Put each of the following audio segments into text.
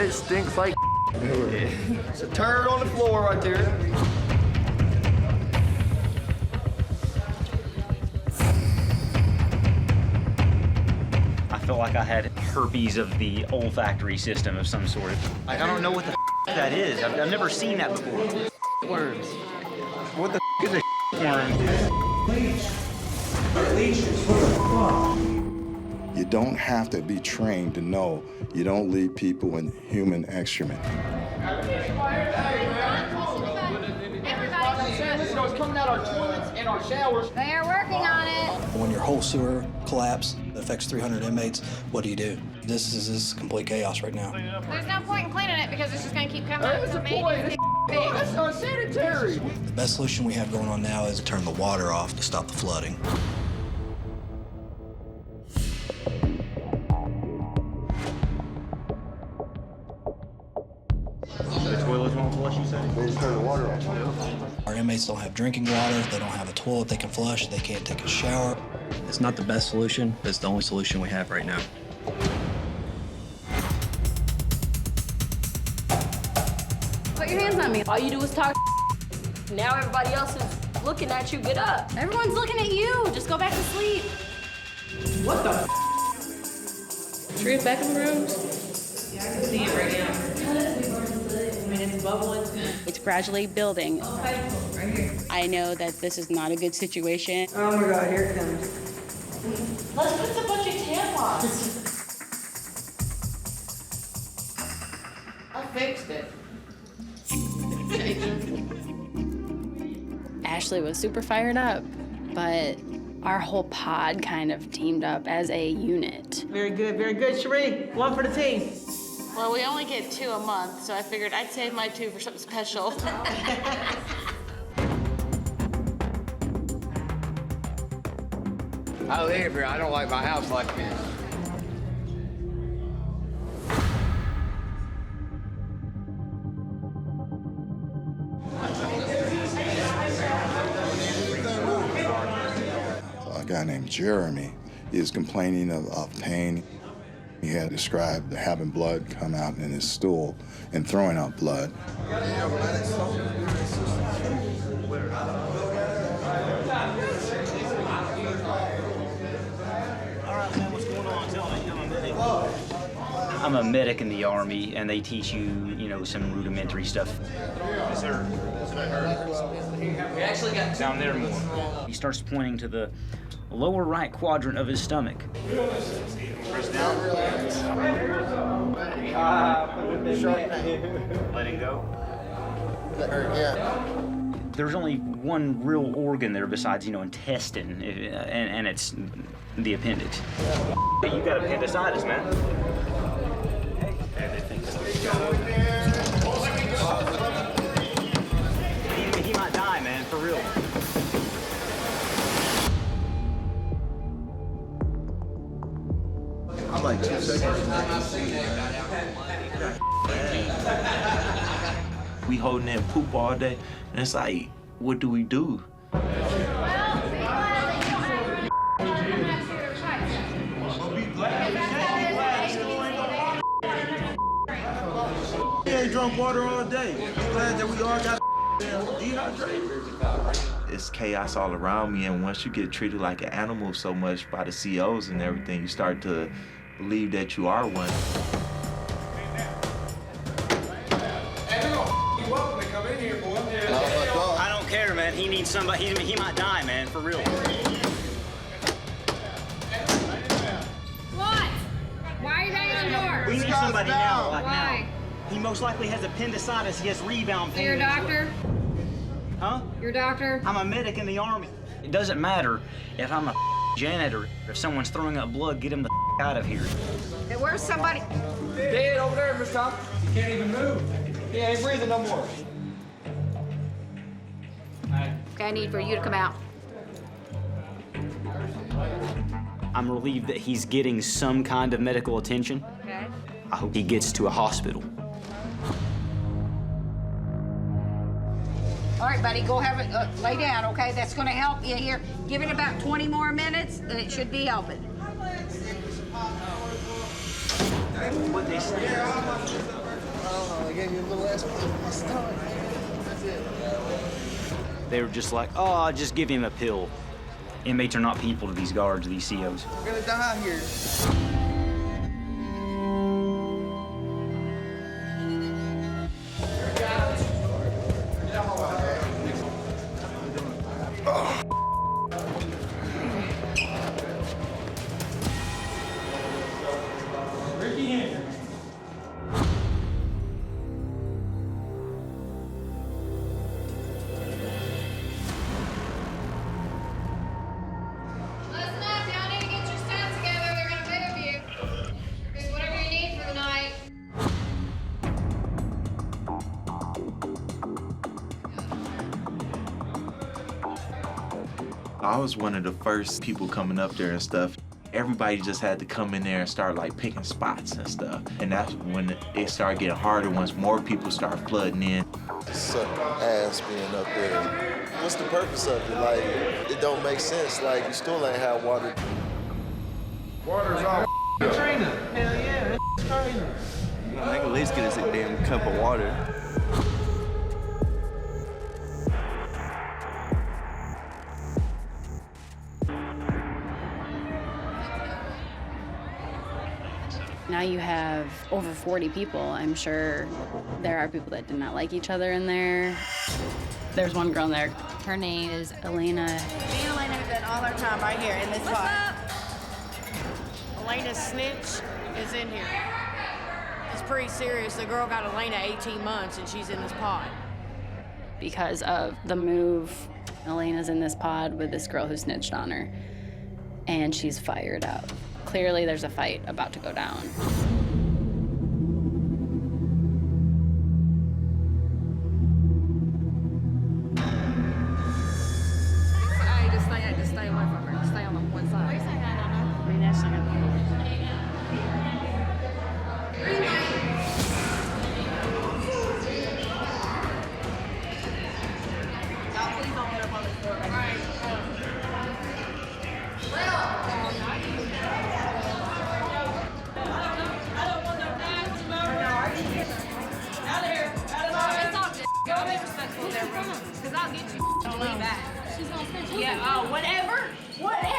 and it stinks like It's a turd on the floor right there. I felt like I had herpes of the olfactory system of some sort. Like, I don't know what the that is. I've never seen that before. Worms. What the is a worm? You don't have to be trained to know you don't leave people in human excrement. It's coming out our toilets and our showers. They are working on it. When your whole sewer collapse affects 300 inmates, what do? This is complete chaos right now. There's no point in cleaning it because it's just going to keep coming There's up. a point. That's unsanitary. The best solution we have going on now is to turn the water off to stop the flooding. The toilets won't flush, you said? They just turn the water off. Our inmates don't have drinking water, they don't have a toilet they can flush, they can't take a shower. It's not the best solution, but it's the only solution we have right now. Put your hands on me. All you do is talk. Now everybody else is looking at you. Get up. Everyone's looking at you. Just go back to sleep. What the? Sheri's back in the rooms. Yeah, I can see it right now. I mean, it's bubbling. It's gradually building. Right here. I know that this is not a good situation. Oh my God, here it comes. Let's put a bunch of tampons. I fixed it. Ashley was super fired up, but our whole pod kind of teamed up as a unit. Very good, Sheri. One for the team. Well, we only get 2 a month, so I figured I'd save my 2 for something special. I live here. I don't like my house like this. A guy named Jeremy is complaining of pain. He had described having blood come out in his stool and throwing out blood. I'm a medic in the Army, and they teach you, some rudimentary stuff. Yes, sir. We actually got Down there more. He starts pointing to the lower right quadrant of his stomach. Press down. Letting go. Yeah. There's only one real organ there besides, intestine, and it's the appendix. Hey, you got appendicitis, man. He might die, man, for real. I'm like 2 seconds. We holding in poop all day, and it's like, what do we do? We ain't drunk water all day. I'm glad that we all got dehydrated. It's chaos all around me, and once you get treated like an animal so much by the COs and everything, you start to believe that you are one. I don't care, man. He needs somebody. He might die, man, for real. What? Why are you banging on the door? We need somebody now, like Why? now. He most likely has appendicitis. He has rebound pain. You're a doctor? Huh? You're a doctor? I'm a medic in the Army. It doesn't matter if I'm a janitor. If someone's throwing up blood, get him the out of here. Hey, where's somebody? Dead over there, Miss Thompson. He can't even move. He ain't breathing no more. Okay, I need for you to come out. I'm relieved that he's getting some kind of medical attention. Okay. I hope he gets to a hospital. All right, buddy, go have it, lay down, okay? That's gonna help you here. Give it about 20 more minutes, and it should be helping. What they say? Oh, they gave you a little ass stomach. That's it. They were just like, oh, I'll just give him a pill. Inmates are not people to these guards, these COs. We're gonna die here. Listen up, y'all need to get your stuff together. They're gonna move you. There's whatever you need for the night. I was one of the first people coming up there and stuff. Everybody just had to come in there and start like picking spots and stuff. And that's when it started getting harder once more people started flooding in. It sucked ass being up there. What's the purpose of it? Like, it don't make sense. Like, you still ain't have water. Water's all Katrina. Hell yeah, it's Katrina. They can at least get us a damn cup of water. Now you have over 40 people. I'm sure there are people that did not like each other in there. There's one girl in there. Her name is Elena. Me and Elena have been all our time right here in this spot. Elena's snitch is in here. It's pretty serious. The girl got Elena 18 months and she's in this pod. Because of the move, Elena's in this pod with this girl who snitched on her. And she's fired up. Clearly there's a fight about to go down. Hey, just stay away from her. Stay on the one side. What are you saying? I don't know. I mean, that's not gonna please don't get up on this floor. All right. Because I'll get you. Don't leave back. She's gonna snitch. Yeah, whatever. Whatever.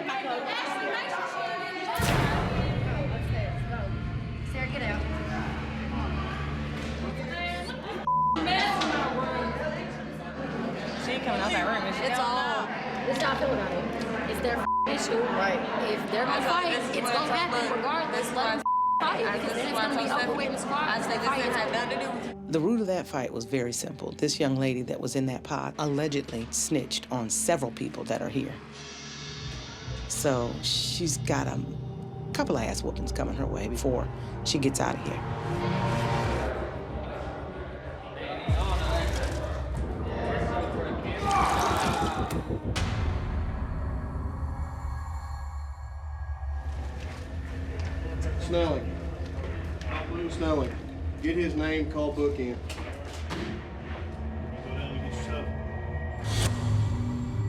Back up. Sarah, get out. She ain't coming out that room, is she? It's all. It's not feeling about it. It's their issue. Right. If they're gonna fight, it's gonna happen regardless. Let them fight because then it's gonna be over with in the squad. I say this ain't had nothing to do with you. The root of that fight was very simple. This young lady that was in that pod allegedly snitched on several people that are here. So she's got a couple of ass whoopings coming her way before she gets out of here. Snelling, get his name, call book in.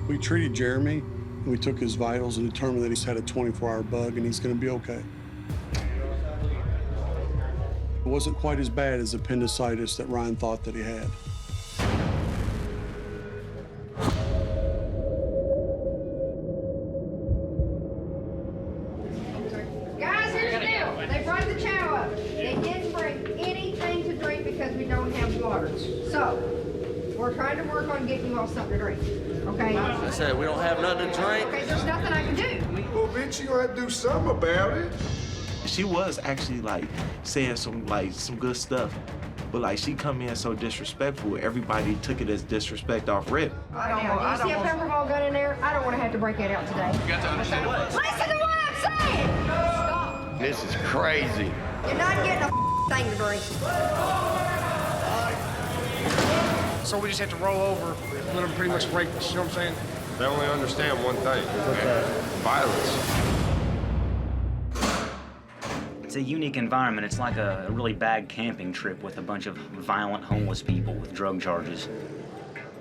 We treated Jeremy, and we took his vitals and determined that he's had a 24-hour bug and he's gonna be okay. It wasn't quite as bad as appendicitis that Ryan thought that he had. Guys, here's the deal. They brought the chow up. They didn't bring anything to drink because we don't have water. So, we're trying to work on getting you all something to drink, okay? I said, we don't have nothing to drink. Okay, there's nothing I can do. Well, bitch, you gonna have to do something about it. She was actually like saying some good stuff, but like she come in so disrespectful, everybody took it as disrespect off rip. I don't know. Do you see a pepper ball gun in there? I don't want to have to break that out today. You got to understand what? Listen to what I'm saying! Stop. This is crazy. You're not getting a thing to drink. So we just have to roll over and let them pretty much rape us, you know what I'm saying? They only understand one thing. Violence. a unique environment. It's like a really bad camping trip with a bunch of violent homeless people with drug charges.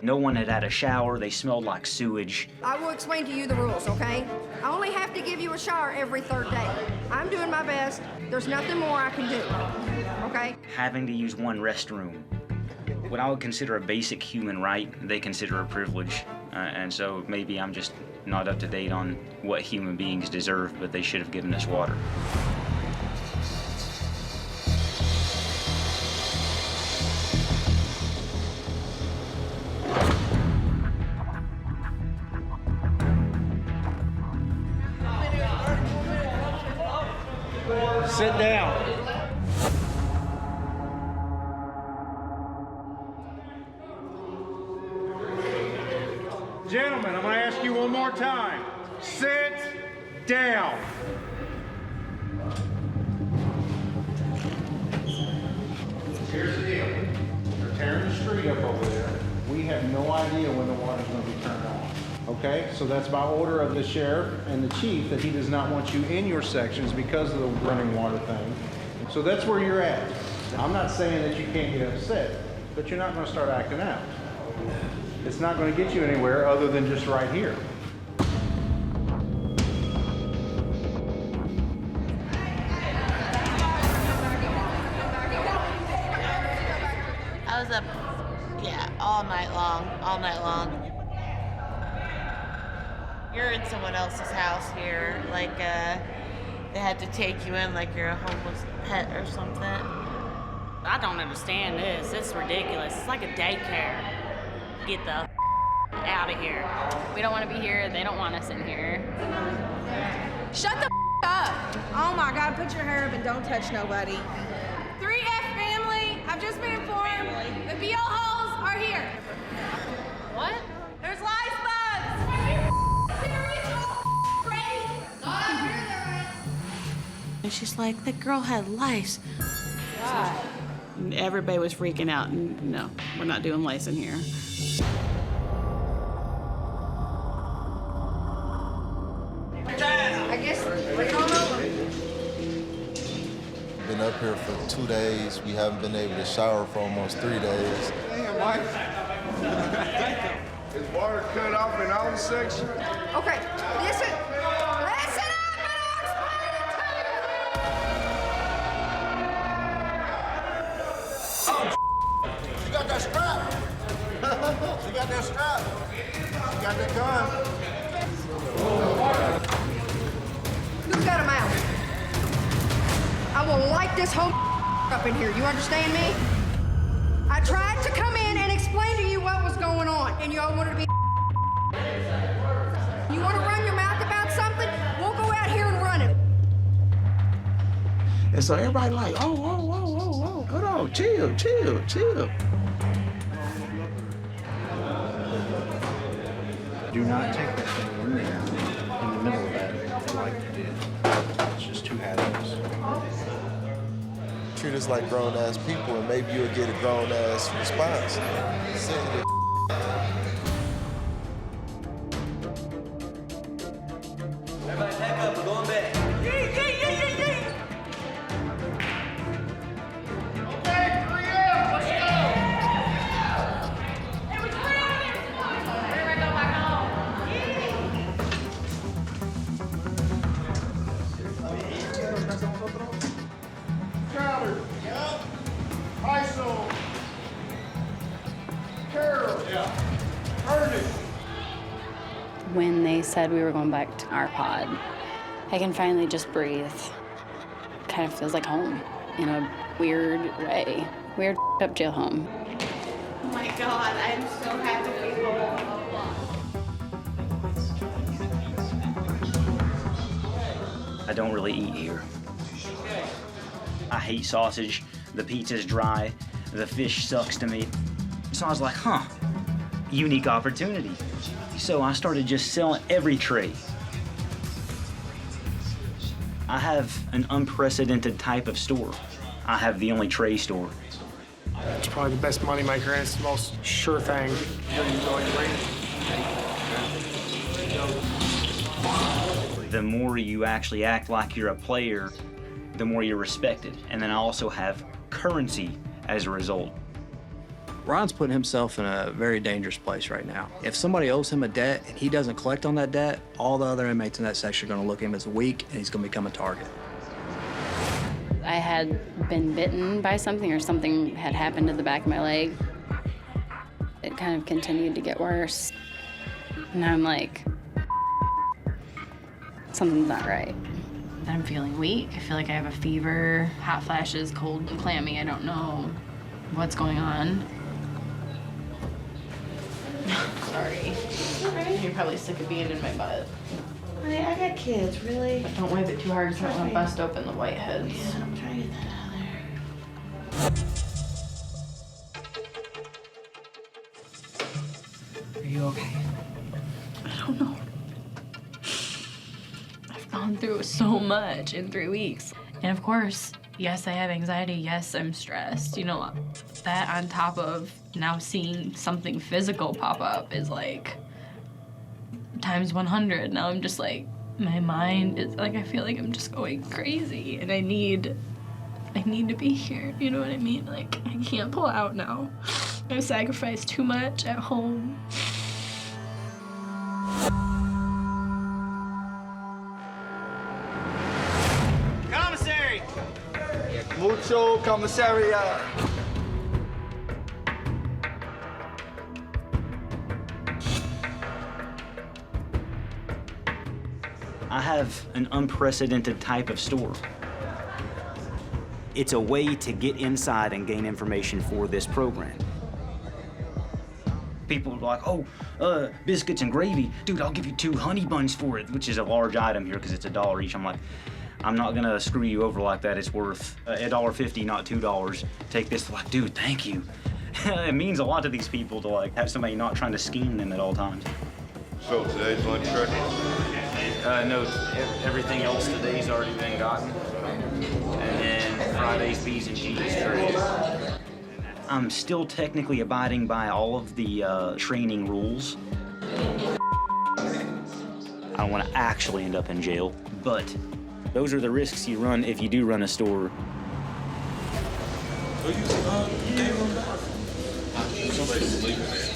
No one had had a shower. They smelled like sewage. I will explain to you the rules, okay? I only have to give you a shower every 3rd day. I'm doing my best. There's nothing more I can do, okay? Having to use one restroom, what I would consider a basic human right, they consider a privilege. And so maybe I'm just not up to date on what human beings deserve, but they should have given us water. Sit down. Gentlemen, I'm going to ask you one more time. Sit down. Here's the deal. They're tearing the street up over there. We have no idea when the water's going to be turned on. Okay, so that's by order of the sheriff and the chief that he does not want you in your sections because of the running water thing. So that's where you're at. I'm not saying that you can't get upset, but you're not going to start acting out. It's not going to get you anywhere other than just right here. I was up, yeah, all night long. You're in someone else's house here, like they had to take you in like you're a homeless pet or something. I don't understand this. It's ridiculous. It's like a daycare. Get the out of here. We don't want to be here. They don't want us in here. Shut the up. Oh my God, put your hair up and don't touch nobody. 3F family, I've just been informed the BO holes are here. What? There's lice bugs. And she's like, that girl had lice. God. And everybody was freaking out. No, we're not doing lice in here. I guess we're going over. Been up here for 2 days. We haven't been able to shower for almost 3 days. Damn, Mike. Is water cut off in all the sections? Okay, listen up, She got that strap. She got that strap. She got that gun. Who's got a mouth? I will light this whole up in here. You understand me? I tried to come in and explain to you what was going on, and you all wanted to be. You want to run your mouth about something? We'll go out here and run it. And so everybody like, oh, hold on, chill. Do not take that thing in there in the middle of that like you did. It's just too hazardous. Treat us like grown-ass people, and maybe you'll get a grown-ass response. Sit in the Everybody pack up, we're going back. When they said we were going back to our pod, I can finally just breathe. Kind of feels like home in a weird way. Weird up jail home. Oh my God, I'm so happy to be home. I don't really eat here. I hate sausage, the pizza's dry, the fish sucks to me. So I was like, unique opportunity. So I started just selling every tray. I have an unprecedented type of store. I have the only tray store. It's probably the best moneymaker, and it's the most sure thing. The more you actually act like you're a player, the more you're respected. And then I also have currency as a result. Ron's putting himself in a very dangerous place right now. If somebody owes him a debt and he doesn't collect on that debt, all the other inmates in that section are gonna look at him as weak and he's gonna become a target. I had been bitten by something, or something had happened to the back of my leg. It kind of continued to get worse. And I'm like, something's not right. I'm feeling weak. I feel like I have a fever, hot flashes, cold and clammy. I don't know what's going on. Sorry. Right. You're probably sick of being in my butt. Honey, I got kids, really? But don't wipe it too hard because I don't want to bust open the whiteheads. Yeah, I'm trying to get that out of there. Are you okay? I don't know. I've gone through so much in 3 weeks. And of course, yes, I have anxiety. Yes, I'm stressed. You know, that on top of now seeing something physical pop up is like times 100. Now I'm just like, my mind is like, I feel like I'm just going crazy and I need to be here. You know what I mean? Like, I can't pull out now. I've sacrificed too much at home. Commissary! Mucho comisaria. I have an unprecedented type of store. It's a way to get inside and gain information for this program. People are like, oh, biscuits and gravy. Dude, I'll give you 2 honey buns for it, which is a large item here because it's $1 each. I'm like, I'm not gonna screw you over like that. It's worth $1.50, not $2. Take this. Like, dude, thank you. It means a lot to these people to like have somebody not trying to scheme them at all times. So today's lunch turkey? No, everything else today's already been gotten. And then Friday's bees and cheese trays. I'm still technically abiding by all of the training rules. I don't want to actually end up in jail, but those are the risks you run if you do run a store. Somebody's sleeping there.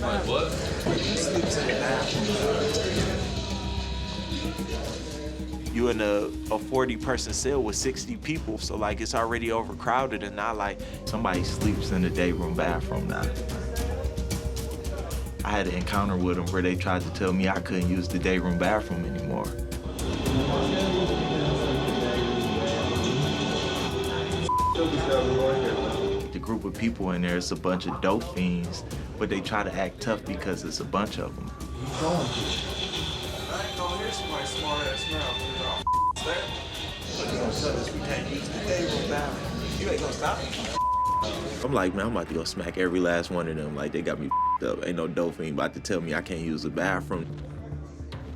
Like what? You in a 40-person cell with 60 people, so like it's already overcrowded and not like somebody sleeps in the day room bathroom now. I had an encounter with them where they tried to tell me I couldn't use the day room bathroom anymore. The group of people in there is a bunch of dope fiends, but they try to act tough because it's a bunch of them. I ain't gonna hear somebody smart ass mouth. We can't use the day room bathroom. You ain't gonna stop me. I'm like, man, I'm about to go smack every last one of them. Like, they got me up. Ain't no dope fiend about to tell me I can't use the bathroom.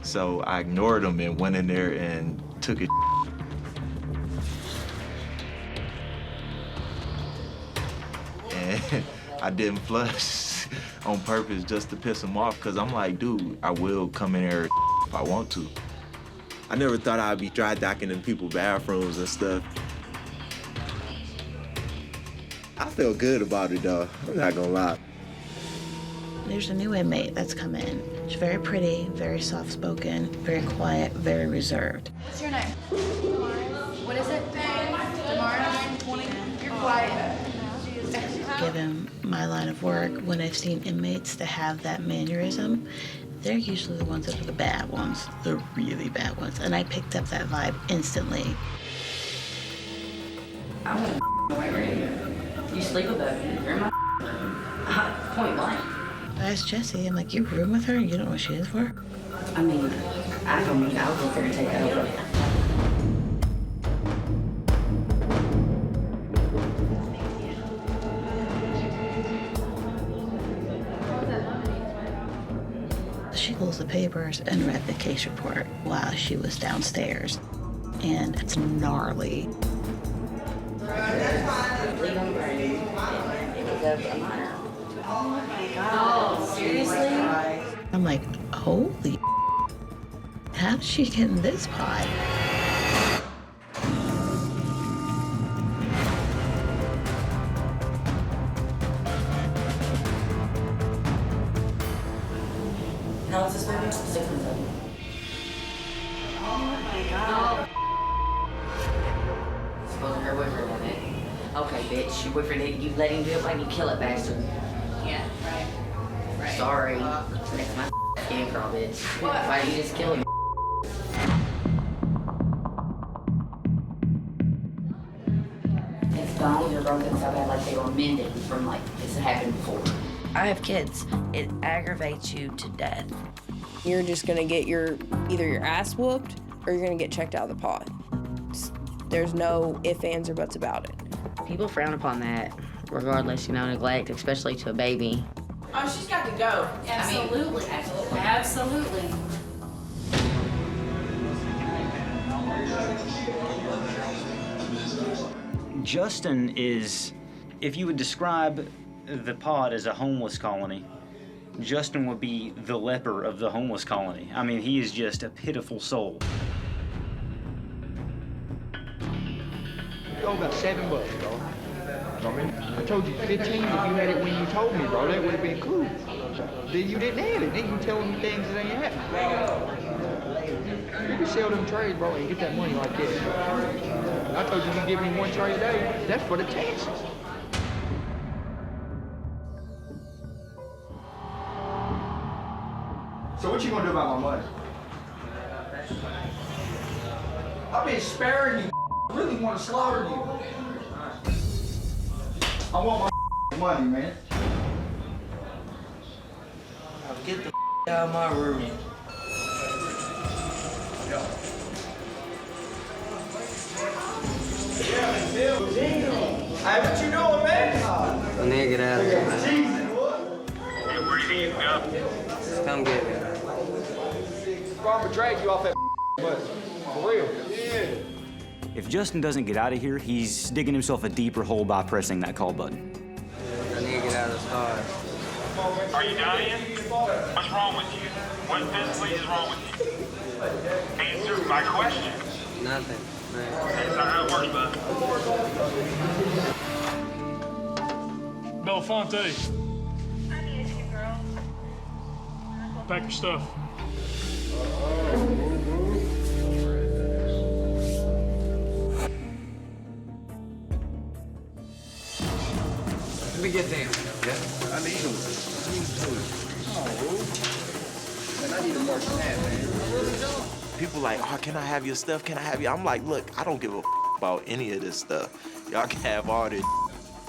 So I ignored them and went in there and took it. And I didn't flush on purpose just to piss them off, because I'm like, dude, I will come in there if I want to. I never thought I'd be dry docking in people's bathrooms and stuff. I feel good about it, though. I'm not gonna lie. There's a new inmate that's come in. She's very pretty, very soft-spoken, very quiet, very reserved. What's your name? What is it? Tomorrow, 20. You're quiet. Given my line of work, when I've seen inmates that have that mannerism, they're usually the ones that are the bad ones, the really bad ones. And I picked up that vibe instantly. I want away right here. You sleep with that. You're in my point blank. I asked Jesse, I'm like, you room with her? You don't know what she is for? I mean, I don't mean I'll go there and take over. She pulls the papers and read the case report while she was downstairs. And it's gnarly. Oh, seriously? I'm like, holy, how did she get in this pot? Supposing her boyfriend did it. Okay, bitch, your boyfriend did it. You let him do it, why didn't you kill it, bastard? Yeah, right. Sorry. That's my skin girl, bitch. Why did you just kill him? His bones are broken so bad, like they were mended from like this happened before. I have kids. It aggravates you to death. You're just gonna get either your ass whooped or you're gonna get checked out of the pod. There's no ifs, ands, or buts about it. People frown upon that, regardless, neglect, especially to a baby. Oh, she's got to go. Absolutely. Absolutely. Justin is, if you would describe the pod as a homeless colony, Justin would be the leper of the homeless colony. I mean, he is just a pitiful soul. You owe about $7, bro. I told you 15 if you had it when you told me, bro. That would have been cool. Then you didn't have it. Then you telling me things that ain't happening. You can sell them trays, bro, and get that money like this. I told you give me 1 tray a day. That's for the taxes. So what you gonna do about my money? I've been sparing you. I really want to slaughter you. I want my money, man. Now get the out of my room. Hey, what you doing, man? Nigga, get out of here. Hey, where do you need to go? Just come get me. Robert dragged you off that bus. For real. Yeah. If Justin doesn't get out of here, he's digging himself a deeper hole by pressing that call button. I need to get out of the car. Are you Dion? What's wrong with you? What physically is wrong with you? Answer my question. Nothing. That's not how it works, bud. Belafonte. I need you, girl. Pack your stuff. Let me get down. Yeah. I need them. Oh, man, I need more than that, man. People like, oh, can I have your stuff? Can I have you? I'm like, look, I don't give a about any of this stuff. Y'all can have all this.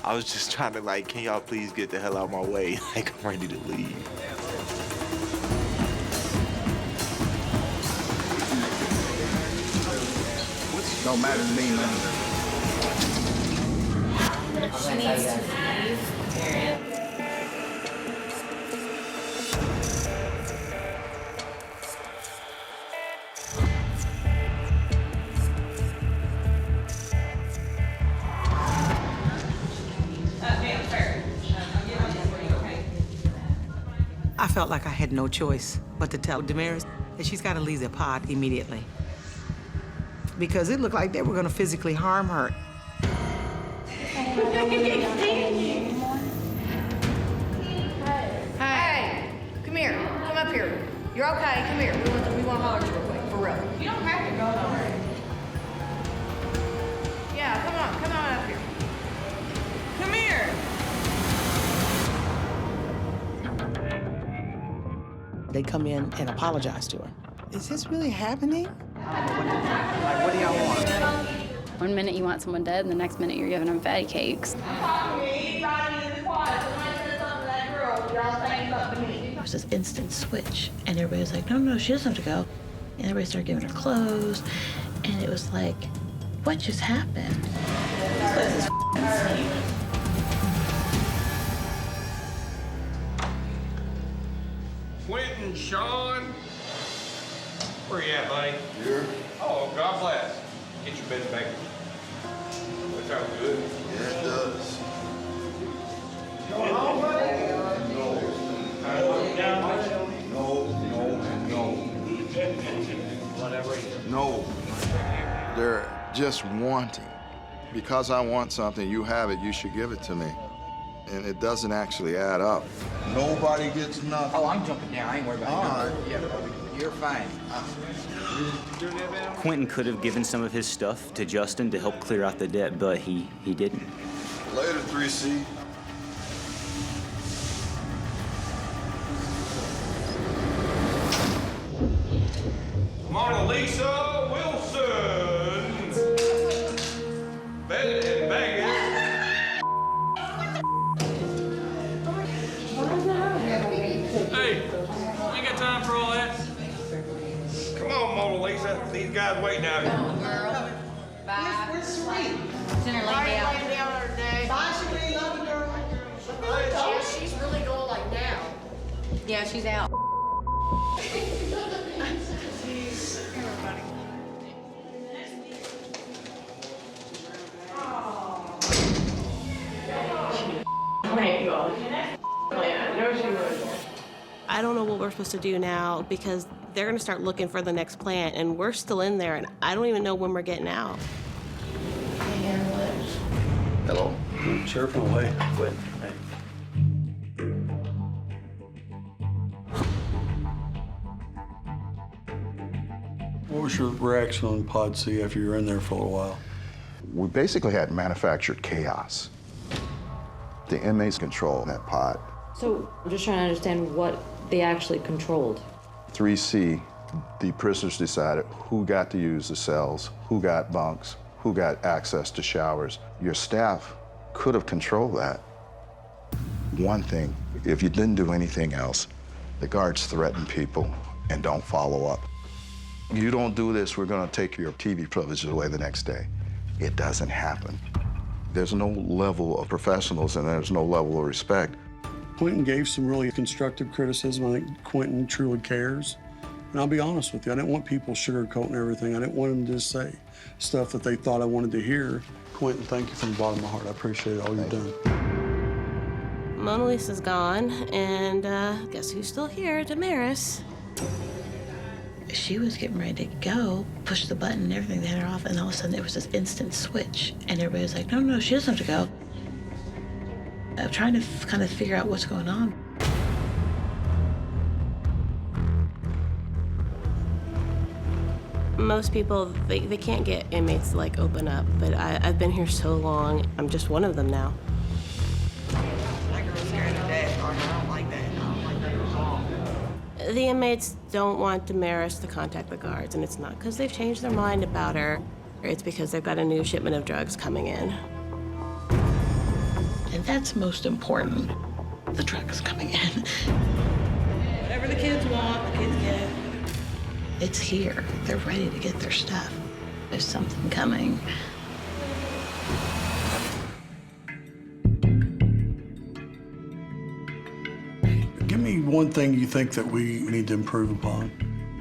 I was just trying to like, can y'all please get the hell out of my way? Like, I'm ready to leave. Don't matter to me, man. She needs to leave. Period. I felt like I had no choice but to tell Damaris that she's got to leave the pod immediately. Because it looked like they were going to physically harm her. Hey, come here. Come up here. You're okay. Come here. We want to holler at you real quick, for real. You don't have to go nowhere. Yeah, come on up here. Come here. They come in and apologize to her. Is this really happening? Like, what do y'all want? One minute you want someone dead, and the next minute you're giving them fatty cakes. There was this instant switch, and everybody was like, no, she doesn't have to go. And everybody started giving her clothes, and it was like, what just happened? This place is insane. Quentin, Sean. Where you at, buddy? Here. Oh, God bless. Get your bed back. That sounds good. Yeah, it does. Going home, buddy? No. They're just wanting. Because I want something, you have it, you should give it to me. and it doesn't actually add up. Nobody gets nothing. Oh, I'm jumping down. I ain't worried about All it. right. Yeah, you're fine. Quentin could have given some of his stuff to Justin to help clear out the debt, but he didn't. Later, 3C. Mona Lisa Wilson. Bed in Vegas. Hey, we ain't got time for all that. Come on, Mona Lisa. These guys waiting out here. Girl. Bye. Where's Sheri? Send her laying down. Laying down her day. Bye, Sheri. Love you, girl. Yeah, she's really going like now. Yeah, she's out. I don't know what we're supposed to do now because they're going to start looking for the next plant, and we're still in there, and I don't even know when we're getting out. Hello. Sheriff away. Quit. What was your reaction on Pod C after you were in there for a little while? We basically had manufactured chaos. The inmates control that pod. So I'm just trying to understand what they actually controlled. 3C, the prisoners decided who got to use the cells, who got bunks, who got access to showers. Your staff could have controlled that. One thing, if you didn't do anything else, the guards threaten people and don't follow up. You don't do this, we're gonna take your TV privileges away the next day. It doesn't happen. There's no level of professionals and there's no level of respect. Quentin gave some really constructive criticism. I think Quentin truly cares. And I'll be honest with you, I didn't want people sugarcoating everything. I didn't want them to just say stuff that they thought I wanted to hear. Quentin, thank you from the bottom of my heart. I appreciate all you've done. Mona Lisa's gone, and guess who's still here? Damaris. She was getting ready to go, push the button and everything, they had her off, and all of a sudden there was this instant switch, and everybody was like, no, she doesn't have to go. I'm trying to kind of figure out what's going on. Most people, they can't get inmates to like open up, but I've been here so long, I'm just one of them now. That girl's scared to death. I don't like that. I don't like that at all. The inmates don't want Damaris to contact the guards, and it's not because they've changed their mind about her. It's because they've got a new shipment of drugs coming in. And that's most important. The drugs coming in. Whatever the kids want, the kids get. It's here. They're ready to get their stuff. There's something coming. Give me one thing you think that we need to improve upon.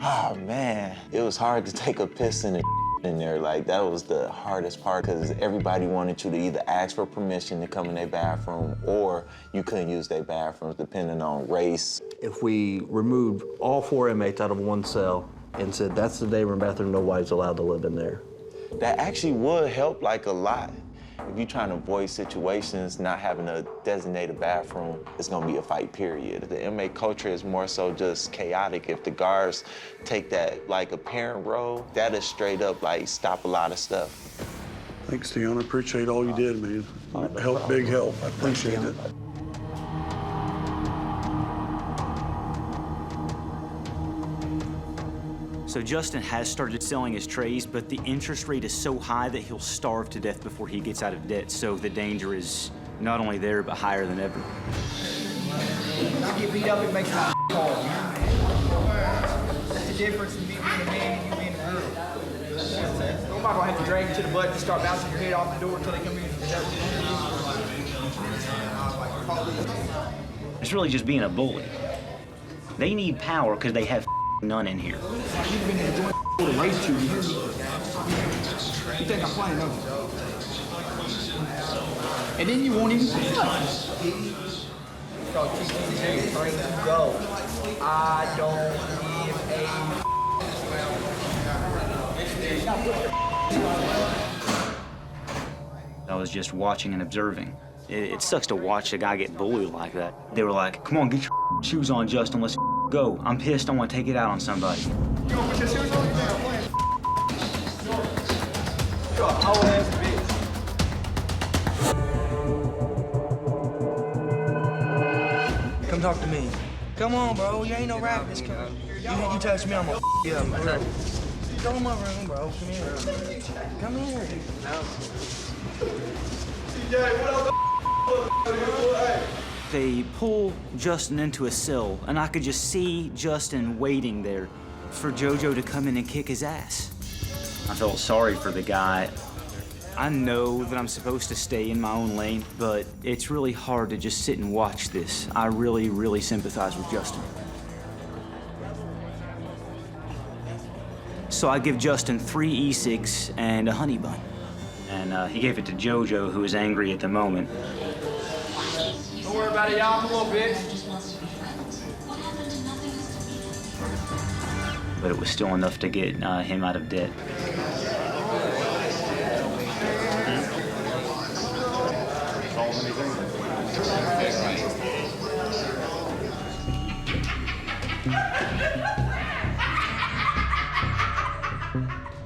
Oh, man. It was hard to take a piss in there. Like, that was the hardest part because everybody wanted you to either ask for permission to come in their bathroom or you couldn't use their bathrooms depending on race. If we removed all 4 inmates out of one cell and said that's the day room bathroom, nobody's allowed to live in there. That actually would help like a lot. If you're trying to avoid situations, not having a designated bathroom, it's gonna be a fight, period. The inmate culture is more so just chaotic. If the guards take that like a parent role, that'll straight up like stop a lot of stuff. Thanks, Dion. I appreciate all you did, man. Help, big help. I appreciate it. So Justin has started selling his trays, but the interest rate is so high that he'll starve to death before he gets out of debt. So the danger is not only there, but higher than ever. I get beat up, it makes my hard. That's the difference in being a man and you being a girl. Nobody gonna have to drag you to the butt and start bouncing your head off the door until they come in. It's really just being a bully. They need power because they have none in here. You've been enjoying to race you. You think I'm playing, don't you? And then you won't even play. So TTJ, 3, 2, go. I don't give a I was just watching and observing. It sucks to watch a guy get bullied like that. They were like, come on, get your shoes on, Justin, let's go. I'm pissed, I want to take it out on somebody. You gonna put your shoes on? You're a whole ass bitch. Come talk to me. Come on, bro. You ain't no rabbit. You touch me, I'm gonna you up, bro. Go in my room, bro. Come here. Come here. They pull Justin into a cell, and I could just see Justin waiting there for JoJo to come in and kick his ass. I felt sorry for the guy. I know that I'm supposed to stay in my own lane, but it's really hard to just sit and watch this. I really, really sympathize with Justin. So I give Justin 3 E6 and a honey bun. And he gave it to JoJo, who is angry at the moment. Don't worry about it, y'all. I'm a little bitch. But it was still enough to get him out of debt.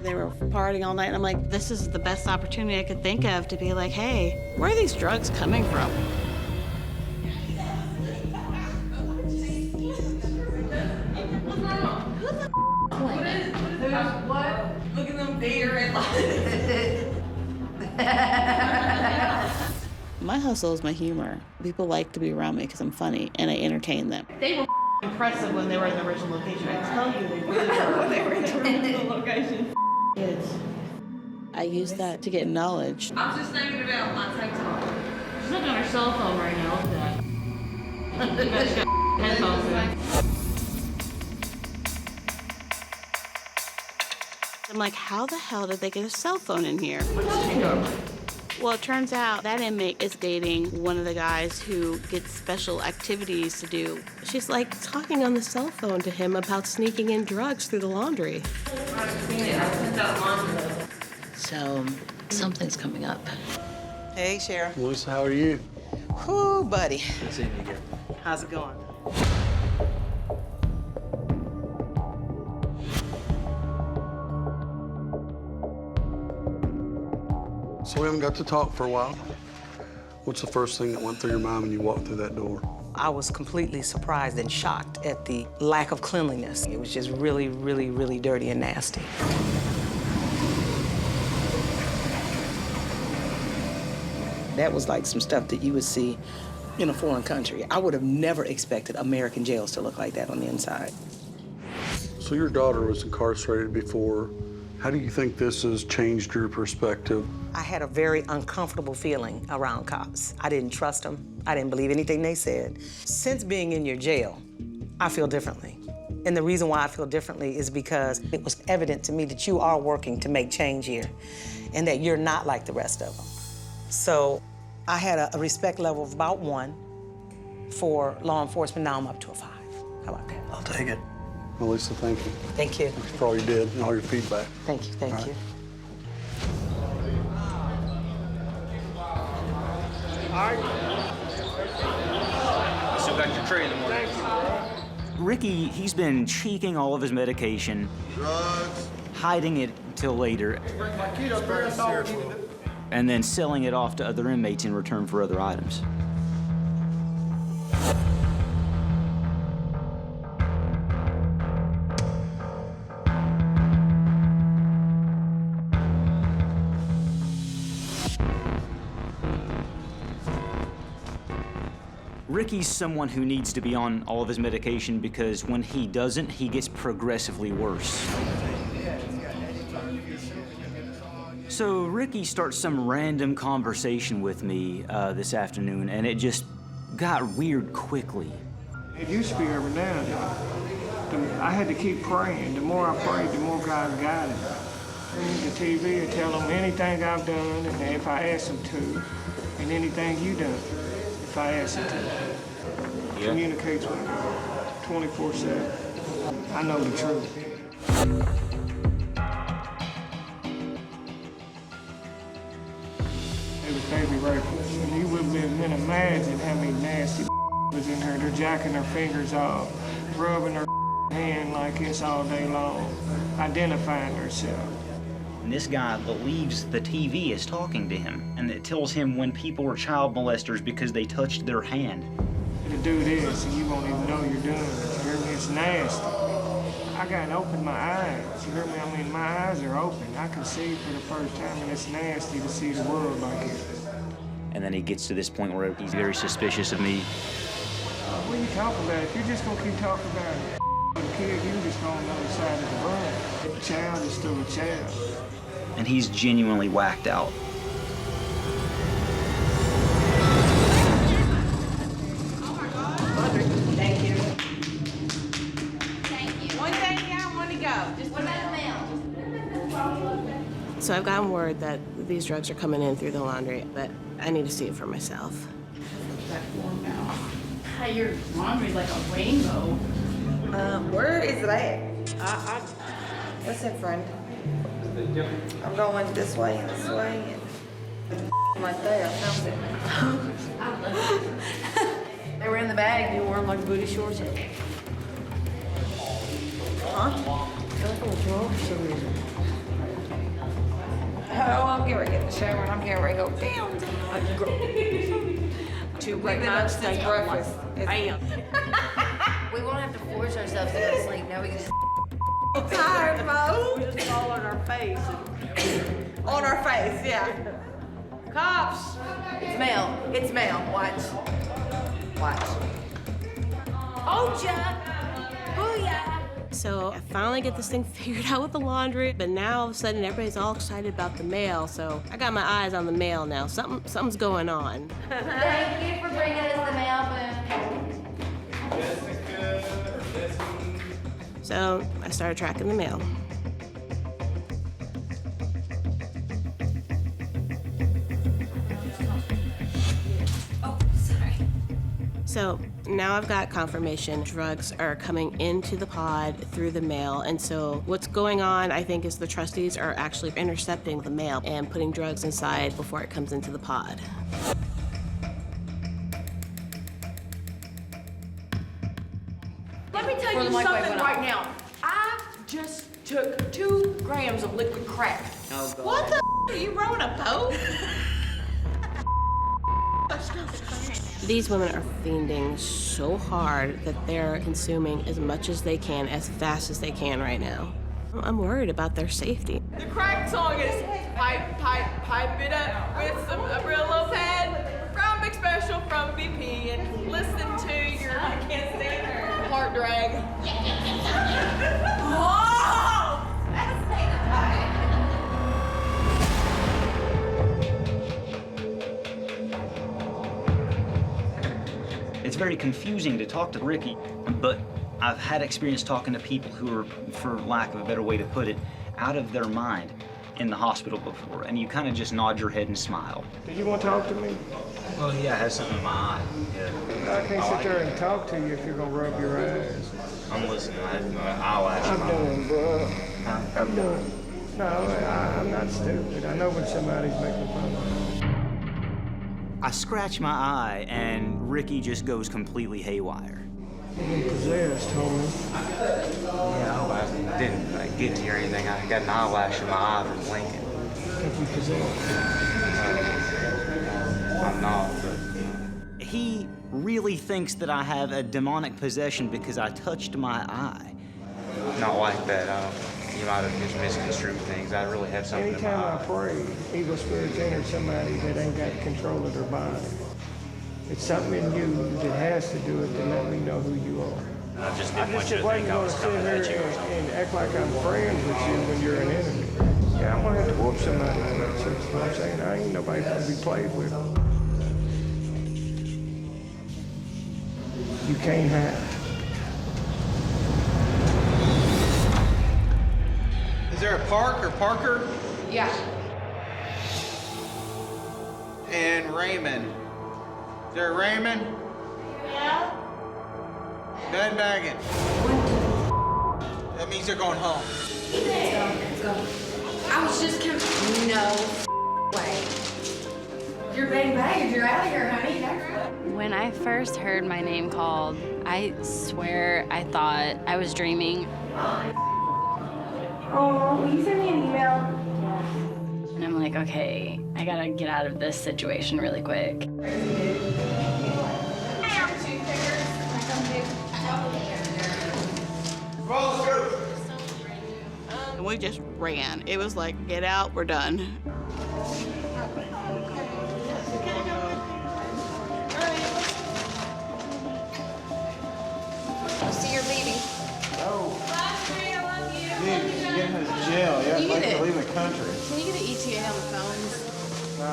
They were partying all night, and I'm like, this is the best opportunity I could think of to be like, hey, where are these drugs coming from? What? Look at them bigger and My hustle is my humor. People like to be around me because I'm funny, and I entertain them. They were impressive when they were in the original location. I tell you, they really were when they were in the original location. Kids. I use that to get knowledge. I'm just thinking about my TikTok. She's looking on her cell phone right now. Look at that. She's got headphones in. I'm like, how the hell did they get a cell phone in here? Well, it turns out that inmate is dating one of the guys who gets special activities to do. She's like talking on the cell phone to him about sneaking in drugs through the laundry. So, something's coming up. Hey, Sheri. Melissa, how are you? Whoo, buddy. Good seeing you again. How's it going? So we haven't got to talk for a while. What's the first thing that went through your mind when you walked through that door? I was completely surprised and shocked at the lack of cleanliness. It was just really, really, really dirty and nasty. That was like some stuff that you would see in a foreign country. I would have never expected American jails to look like that on the inside. So your daughter was incarcerated before. How do you think this has changed your perspective? I had a very uncomfortable feeling around cops. I didn't trust them. I didn't believe anything they said. Since being in your jail, I feel differently. And the reason why I feel differently is because it was evident to me that you are working to make change here and that you're not like the rest of them. So I had a respect level of about 1 for law enforcement. Now I'm up to a 5. How about that? I'll take it. Melissa, thank you. Thank you. Thanks for all you did and all your feedback. Thank you, thank you. Still got your tray in the morning. Ricky, he's been cheeking all of his medication, hiding it until later, and then selling it off to other inmates in return for other items. Ricky's someone who needs to be on all of his medication because when he doesn't, he gets progressively worse. So Ricky starts some random conversation with me this afternoon, and it just got weird quickly. It used to be every now and then. I had to keep praying. The more I prayed, the more God guided me. I read the TV and tell them anything I've done, and if I ask them to, and anything you done, if I ask them to. Yeah. Communicates with me 24/7. I know the truth. They was baby rapist. And you wouldn't even imagine how many nasty was in her. They're jacking their fingers off, rubbing her hand like this all day long, identifying herself. And this guy believes the TV is talking to him, and it tells him when people are child molesters because they touched their hand. To do this, and you won't even know you're doing it. You hear me? It's nasty. I gotta open my eyes. You hear me? I mean, my eyes are open. I can see for the first time, and it's nasty to see the world like this. And then he gets to this point where he's very suspicious of me. What are you talking about? If you're just gonna keep talking about the kid, you just on the other side of the room. A child is still a child. And he's genuinely whacked out. Thank you. Thank you. One thing down, one to go. Just what about the mail? So I've gotten word that these drugs are coming in through the laundry, but I need to see it for myself. Hey, your laundry's like a rainbow. Where is it at? Listen, friend. I'm going this way and this way. And right there, I found it. They were in the bag. You wore them like booty shorts. Huh? Oh, I'm getting ready to get in the shower and I'm getting ready to go down. Two We've great been up nights since staying breakfast. Bam. We won't have to force ourselves to go to sleep. Now we can just. I'm tired, Mo. We just fall on our face. On our face, yeah. Cops! It's mail. It's mail. Watch. Watch. Oh, Chuck! Booyah! So I finally get this thing figured out with the laundry, but now all of a sudden everybody's all excited about the mail, so I got my eyes on the mail now. Something's going on. Thank you for bringing us the mail, So I started tracking the mail. Oh, sorry. So now I've got confirmation drugs are coming into the pod through the mail. And so what's going on, I think, is the trustees are actually intercepting the mail and putting drugs inside before it comes into the pod. Let me tell you something right now. I just took 2 grams of liquid crack. Oh, God. What the are you rowing a boat? These women are fiending so hard that they're consuming as much as they can, as fast as they can right now. I'm worried about their safety. The crack song is pipe, pipe, pipe it up with some Brillo pad from Big Special from BP and listen to your heart drag. Oh! It's very confusing to talk to Ricky, but I've had experience talking to people who are, for lack of a better way to put it, out of their mind in the hospital before, and you kind of just nod your head and smile. Did you want to talk to me? Well, yeah, I had something in my eye. Yeah. I can't sit there and talk to you if you're gonna rub your eyes. I'm listening. I have my eyelash. I'm doing, bro. I'm doing. No, I'm not stupid. I know when somebody's making fun of me. I scratch my eye, and Ricky just goes completely haywire. You've been possessed, homie. Yeah, I didn't get to hear anything. I got an eyelash in my eye from blinking. Think you possessed? I'm not, but... He really thinks that I have a demonic possession because I touched my eye. Not like that. You might have just misconstrued things. I really have something in my Anytime eye. I pray, evil spirits enter somebody that ain't got control of their body. It's something in you that has to do it to let me know who you are. I just didn't want you said, to why think you I gonna was sit coming here at you or something. and act like I'm friends with you when you're an enemy? Yeah, I'm gonna have to whoop somebody in that sense. You know what I'm saying? I ain't nobody gonna be played with. You can't hide. Is there a Park or Parker? Yeah. And Raymond. Is there a Raymond? Yeah. None bagging. That means they're going home. Let's go. I was just No way. You're bang baggage, you're out of here, honey. When I first heard my name called, I swear I thought I was dreaming. Oh, will you send me an email? And I'm like, okay, I gotta get out of this situation really quick. And we just ran. It was like, get out, we're done. See your baby. Dude, you're getting us to jail. Yeah, You like get to it. leave the country. Can you get an ETA on the phones? No.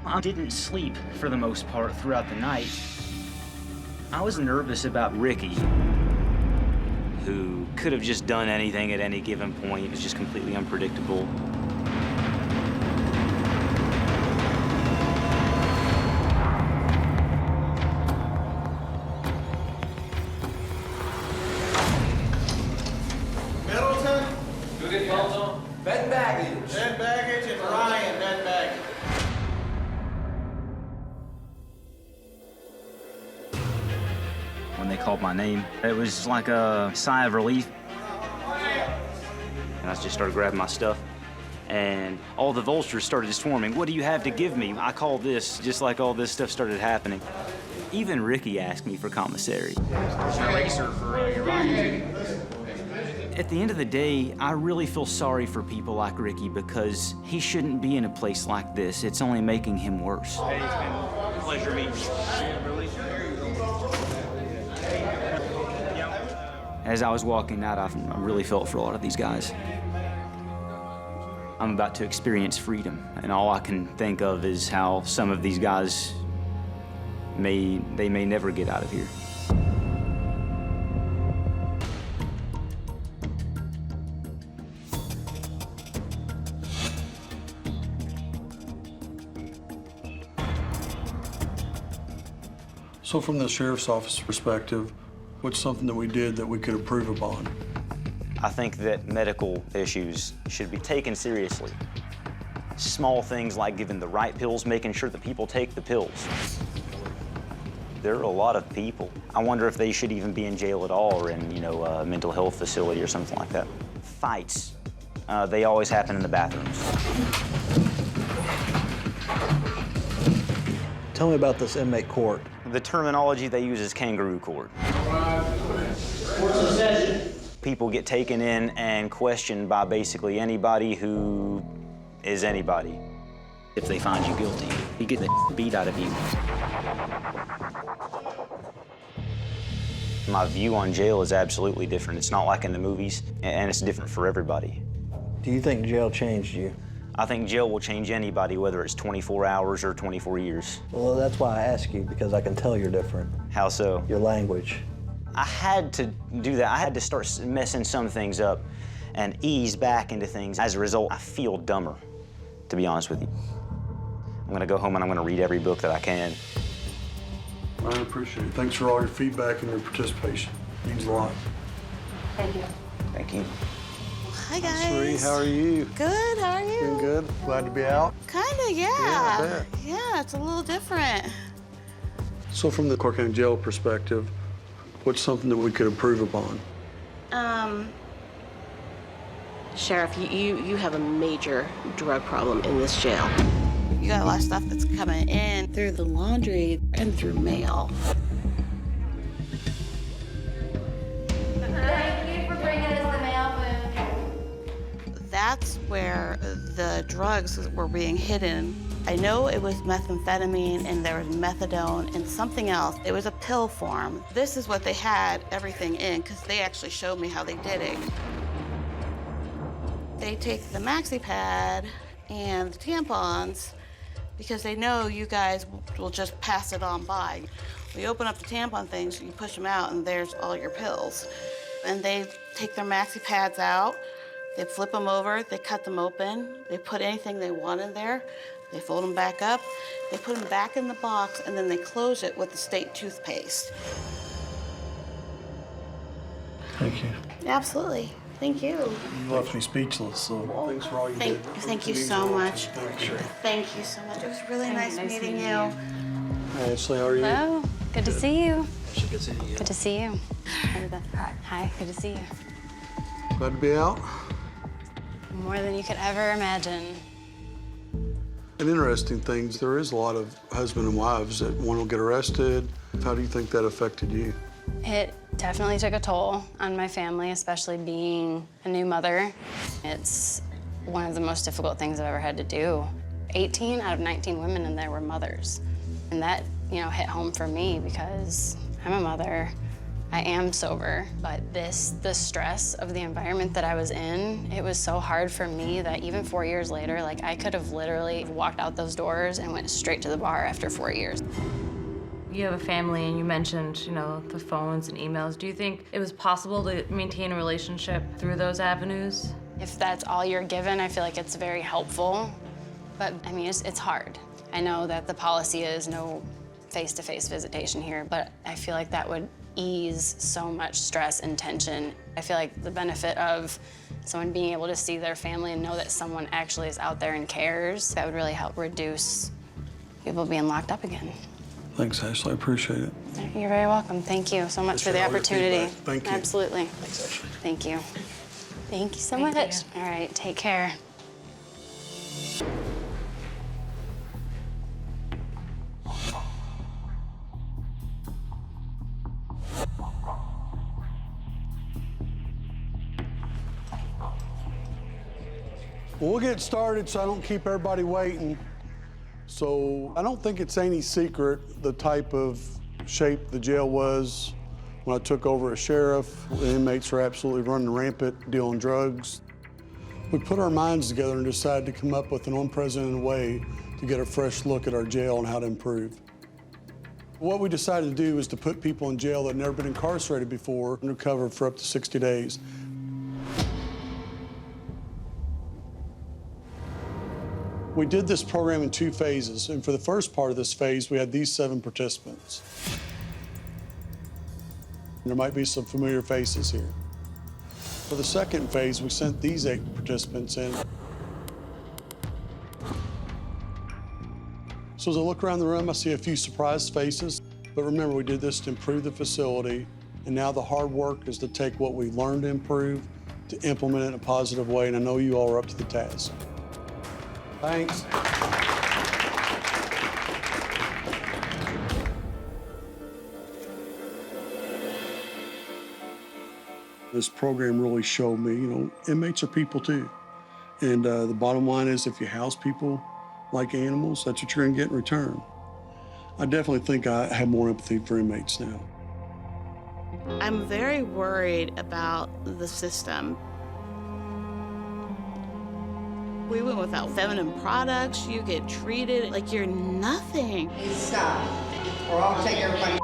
I didn't sleep for the most part throughout the night. I was nervous about Ricky, who could have just done anything at any given point. It was just completely unpredictable. Middleton? Who did phones on? Bed baggage. Bed baggage and Ryan, bed baggage. When they called my name, it was like a sigh of relief. And I just started grabbing my stuff. And all the vultures started swarming. What do you have to give me? I call this, just like all this stuff started happening. Even Ricky asked me for commissary. Eraser for your Ryan. At the end of the day, I really feel sorry for people like Ricky because he shouldn't be in a place like this. It's only making him worse. Hey, it's been a pleasure meeting you. As I was walking out, I really felt for a lot of these guys. I'm about to experience freedom, and all I can think of is how some of these guys may never get out of here. So from the sheriff's office perspective, what's something that we did that we could improve upon? I think that medical issues should be taken seriously. Small things like giving the right pills, making sure that people take the pills. There are a lot of people. I wonder if they should even be in jail at all or in, a mental health facility or something like that. Fights, they always happen in the bathrooms. Tell me about this inmate court. The terminology they use is kangaroo court. People get taken in and questioned by basically anybody who is anybody. If they find you guilty, you get the beat out of you. My view on jail is absolutely different. It's not like in the movies, and it's different for everybody. Do you think jail changed you? I think jail will change anybody, whether it's 24 hours or 24 years. Well, that's why I ask you, because I can tell you're different. How so? Your language. I had to do that. I had to start messing some things up and ease back into things. As a result, I feel dumber, to be honest with you. I'm gonna go home and I'm gonna read every book that I can. I appreciate it. Thanks for all your feedback and your participation. It means a lot. Thank you. Thank you. Hi, guys. Sheree, how are you? Good, how are you? Doing good. Glad to be out. Kinda, yeah. Yeah, I bet. Yeah, it's a little different. So from the Clark County Jail perspective, what's something that we could improve upon? Sheriff, you have a major drug problem in this jail. You got a lot of stuff that's coming in through the laundry and through mail. Thank you for bringing us the mail food. That's where the drugs were being hidden. I know it was methamphetamine and there was methadone and something else. It was a pill form. This is what they had everything in because they actually showed me how they did it. They take the maxi pad and the tampons because they know you guys will just pass it on by. We open up the tampon things, you push them out, and there's all your pills. And they take their maxi pads out, they flip them over, they cut them open, they put anything they want in there, they fold them back up, they put them back in the box, and then they close it with the state toothpaste. Thank you. Absolutely. Thank you. You left me speechless, so thanks for all you did. Thank you so much. Thanks, Sheri. Thank you so much. It was really nice meeting you. Hi, Ashley, how are you? Hello. Good to see you. Good to see you. Good to see you. Hi. Good to see you. Glad to be out. More than you could ever imagine. An interesting thing, there is a lot of husband and wives that want to get arrested. How do you think that affected you? It definitely took a toll on my family, especially being a new mother. It's one of the most difficult things I've ever had to do. 18 out of 19 women in there were mothers. And that, hit home for me because I'm a mother. I am sober, but the stress of the environment that I was in, it was so hard for me that even 4 years later, I could have literally walked out those doors and went straight to the bar after 4 years. You have a family, and you mentioned, the phones and emails. Do you think it was possible to maintain a relationship through those avenues? If that's all you're given, I feel like it's very helpful. But, it's hard. I know that the policy is no face-to-face visitation here, but I feel like that would ease so much stress and tension. I feel like the benefit of someone being able to see their family and know that someone actually is out there and cares, that would really help reduce people being locked up again. Thanks, Ashley. I appreciate it. You're very welcome. Thank you so much for the opportunity. Thank you. Absolutely. Thanks, Ashley. Thank you. Thank you so much. All right, take care. Well, we'll get started so I don't keep everybody waiting. So I don't think it's any secret the type of shape the jail was when I took over as sheriff. The inmates were absolutely running rampant, dealing drugs. We put our minds together and decided to come up with an unprecedented way to get a fresh look at our jail and how to improve. What we decided to do was to put people in jail that had never been incarcerated before undercover for up to 60 days. We did this program in 2 phases, and for the first part of this phase, we had these 7 participants. There might be some familiar faces here. For the second phase, we sent these 8 participants in. So as I look around the room, I see a few surprised faces, but remember, we did this to improve the facility, and now the hard work is to take what we learned to improve, to implement it in a positive way, and I know you all are up to the task. Thanks. This program really showed me, inmates are people too. And the bottom line is if you house people like animals, that's what you're gonna get in return. I definitely think I have more empathy for inmates now. I'm very worried about the system. We went without feminine products. You get treated like you're nothing. Stop, or I'll take everybody.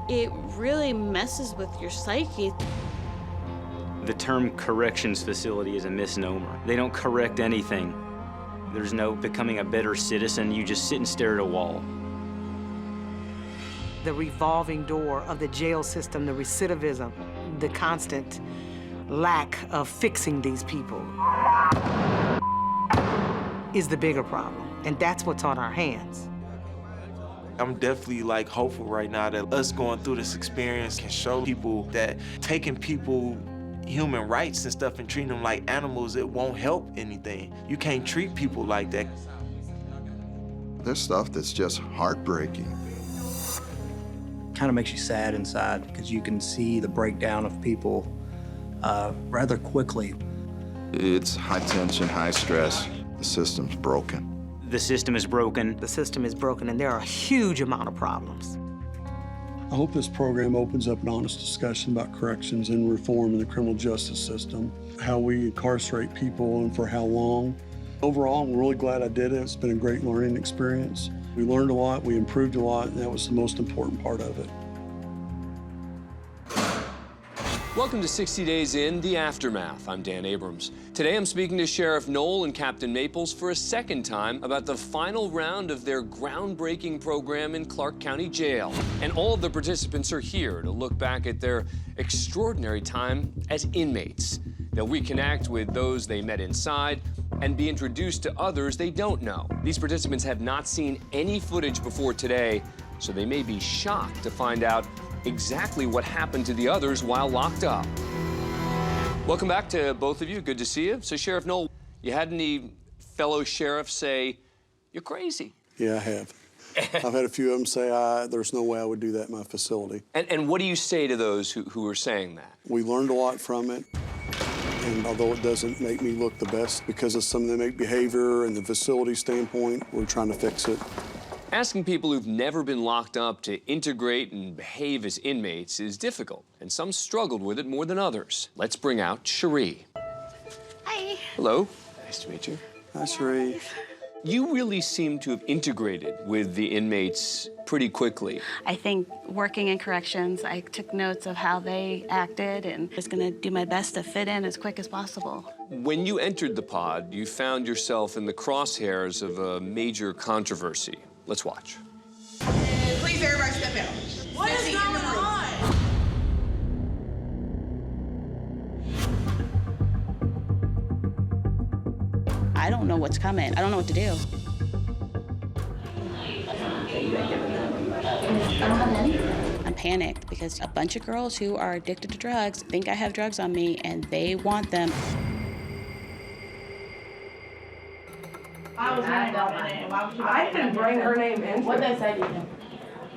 It really messes with your psyche. The term corrections facility is a misnomer. They don't correct anything. There's no becoming a better citizen. You just sit and stare at a wall. The revolving door of the jail system, the recidivism, the constant lack of fixing these people is the bigger problem, and that's what's on our hands. I'm definitely hopeful right now that us going through this experience can show people that taking people human rights and stuff and treating them like animals, it won't help anything. You can't treat people like that. There's stuff that's just heartbreaking. Kind of makes you sad inside because you can see the breakdown of people rather quickly. It's high tension, high stress. The system's broken. The system is broken. The system is broken, and there are a huge amount of problems. I hope this program opens up an honest discussion about corrections and reform in the criminal justice system, how we incarcerate people and for how long. Overall, I'm really glad I did it. It's been a great learning experience. We learned a lot, we improved a lot, and that was the most important part of it. Welcome to 60 Days in, The Aftermath. I'm Dan Abrams. Today I'm speaking to Sheriff Knoll and Captain Maples for a second time about the final round of their groundbreaking program in Clark County Jail. And all of the participants are here to look back at their extraordinary time as inmates. They'll reconnect with those they met inside and be introduced to others they don't know. These participants have not seen any footage before today, so they may be shocked to find out exactly what happened to the others while locked up. Welcome back to both of you. Good to see you. So, Sheriff Knoll, you had any fellow sheriffs say, "You're crazy"? Yeah, I have. I've had a few of them say, there's no way I would do that in my facility. And what do you say to those who are saying that? We learned a lot from it. And although it doesn't make me look the best because of some of the behavior and the facility standpoint, we're trying to fix it. Asking people who've never been locked up to integrate and behave as inmates is difficult, and some struggled with it more than others. Let's bring out Sheri. Hi. Hello. Nice to meet you. Hi, Sheri. You really seem to have integrated with the inmates pretty quickly. I think working in corrections, I took notes of how they acted and was gonna do my best to fit in as quick as possible. When you entered the pod, you found yourself in the crosshairs of a major controversy. Let's watch. Please, everybody step out. What is going on? I don't know what's coming. I don't know what to do. I'm panicked because a bunch of girls who are addicted to drugs think I have drugs on me and they want them. I can bring her name in. What'd they say to you?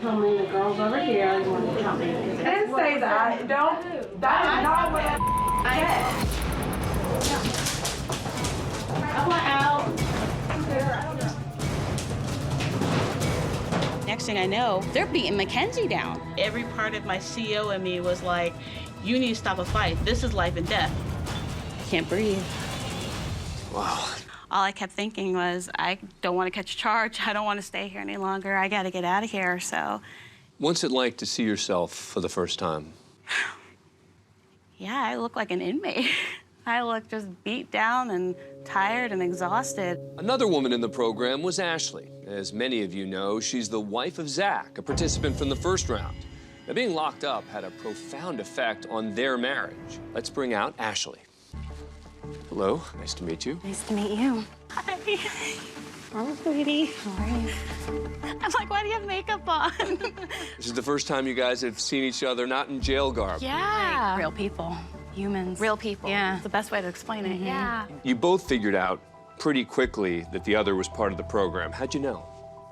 Tell me the girls over here want to tell me. I didn't say that. Don't. That is not what I said. I want out. Next thing I know, they're beating Mackenzie down. Every part of my CO in me was like, you need to stop a fight. This is life and death. I can't breathe. Wow. All I kept thinking was, I don't want to catch a charge. I don't want to stay here any longer. I got to get out of here, so. What's it like to see yourself for the first time? Yeah, I look like an inmate. I look just beat down and tired and exhausted. Another woman in the program was Ashley. As many of you know, she's the wife of Zach, a participant from the first round. Now, being locked up had a profound effect on their marriage. Let's bring out Ashley. Hello, nice to meet you. Nice to meet you. Hi. Oh, sweetie. How are you? I'm like, why do you have makeup on? This is the first time you guys have seen each other not in jail garb. Yeah. Like real people. Humans. Real people. Yeah. It's the best way to explain it. Yeah. You both figured out pretty quickly that the other was part of the program. How'd you know?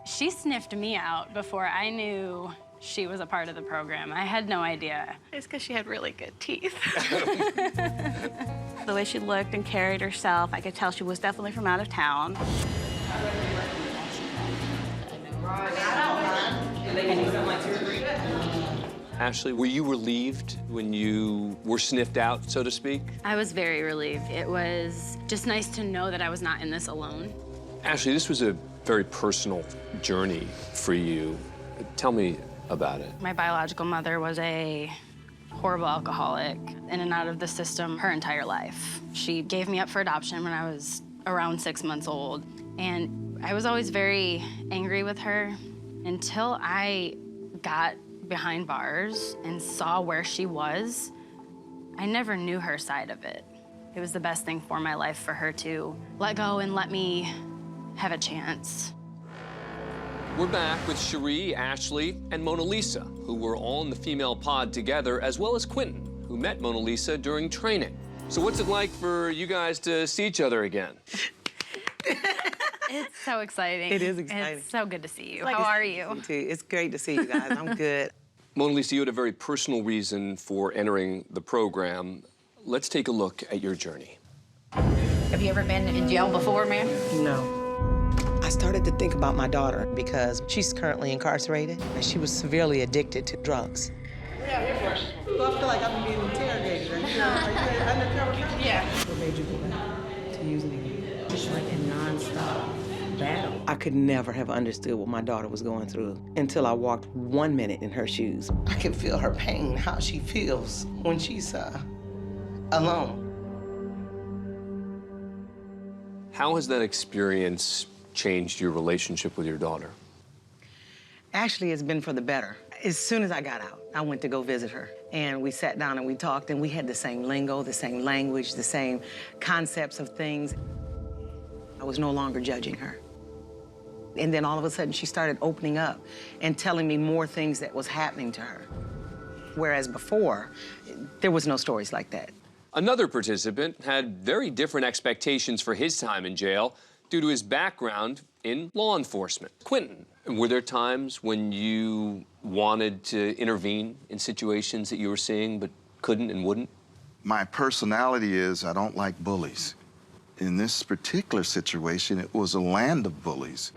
She sniffed me out before I knew she was a part of the program. I had no idea. It's because she had really good teeth. The way she looked and carried herself, I could tell she was definitely from out of town. Ashley, were you relieved when you were sniffed out, so to speak? I was very relieved. It was just nice to know that I was not in this alone. Ashley, this was a very personal journey for you. Tell me about it. My biological mother was a horrible alcoholic, in and out of the system her entire life. She gave me up for adoption when I was around 6 months old. And I was always very angry with her until I got behind bars and saw where she was. I never knew her side of it. It was the best thing for my life for her to let go and let me have a chance. We're back with Sheri, Ashley, and Mona Lisa, who were all in the female pod together, as well as Quentin, who met Mona Lisa during training. So what's it like for you guys to see each other again? It's so exciting. It is exciting. It's so good to see you. Like How are you? It's great to see you guys. I'm good. Mona Lisa, you had a very personal reason for entering the program. Let's take a look at your journey. Have you ever been in jail before, ma'am? No. I started to think about my daughter because she's currently incarcerated and she was severely addicted to drugs. So I feel like I'm being interrogated. Are you undercover? Yeah. What made you go back to using again? Just like a non-stop battle. I could never have understood what my daughter was going through until I walked 1 minute in her shoes. I can feel her pain, how she feels when she's alone. How has that experience changed your relationship with your daughter? Actually, it's been for the better. As soon as I got out, I went to go visit her. And we sat down and we talked, and we had the same lingo, the same language, the same concepts of things. I was no longer judging her. And then all of a sudden, she started opening up and telling me more things that was happening to her. Whereas before, there was no stories like that. Another participant had very different expectations for his time in jail due to his background in law enforcement. Quentin, were there times when you wanted to intervene in situations that you were seeing but couldn't and wouldn't? My personality is I don't like bullies. In this particular situation, it was a land of bullies.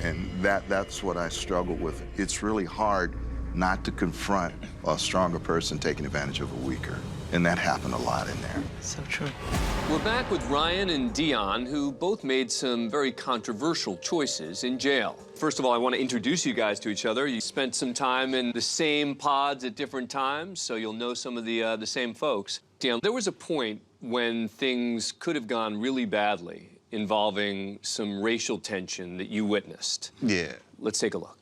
And that's what I struggle with. It's really hard not to confront a stronger person taking advantage of a weaker. And that happened a lot in there. So true. We're back with Ryan and Dion, who both made some very controversial choices in jail. First of all, I want to introduce you guys to each other. You spent some time in the same pods at different times, so you'll know some of the same folks. Dion, there was a point when things could have gone really badly involving some racial tension that you witnessed. Yeah. Let's take a look.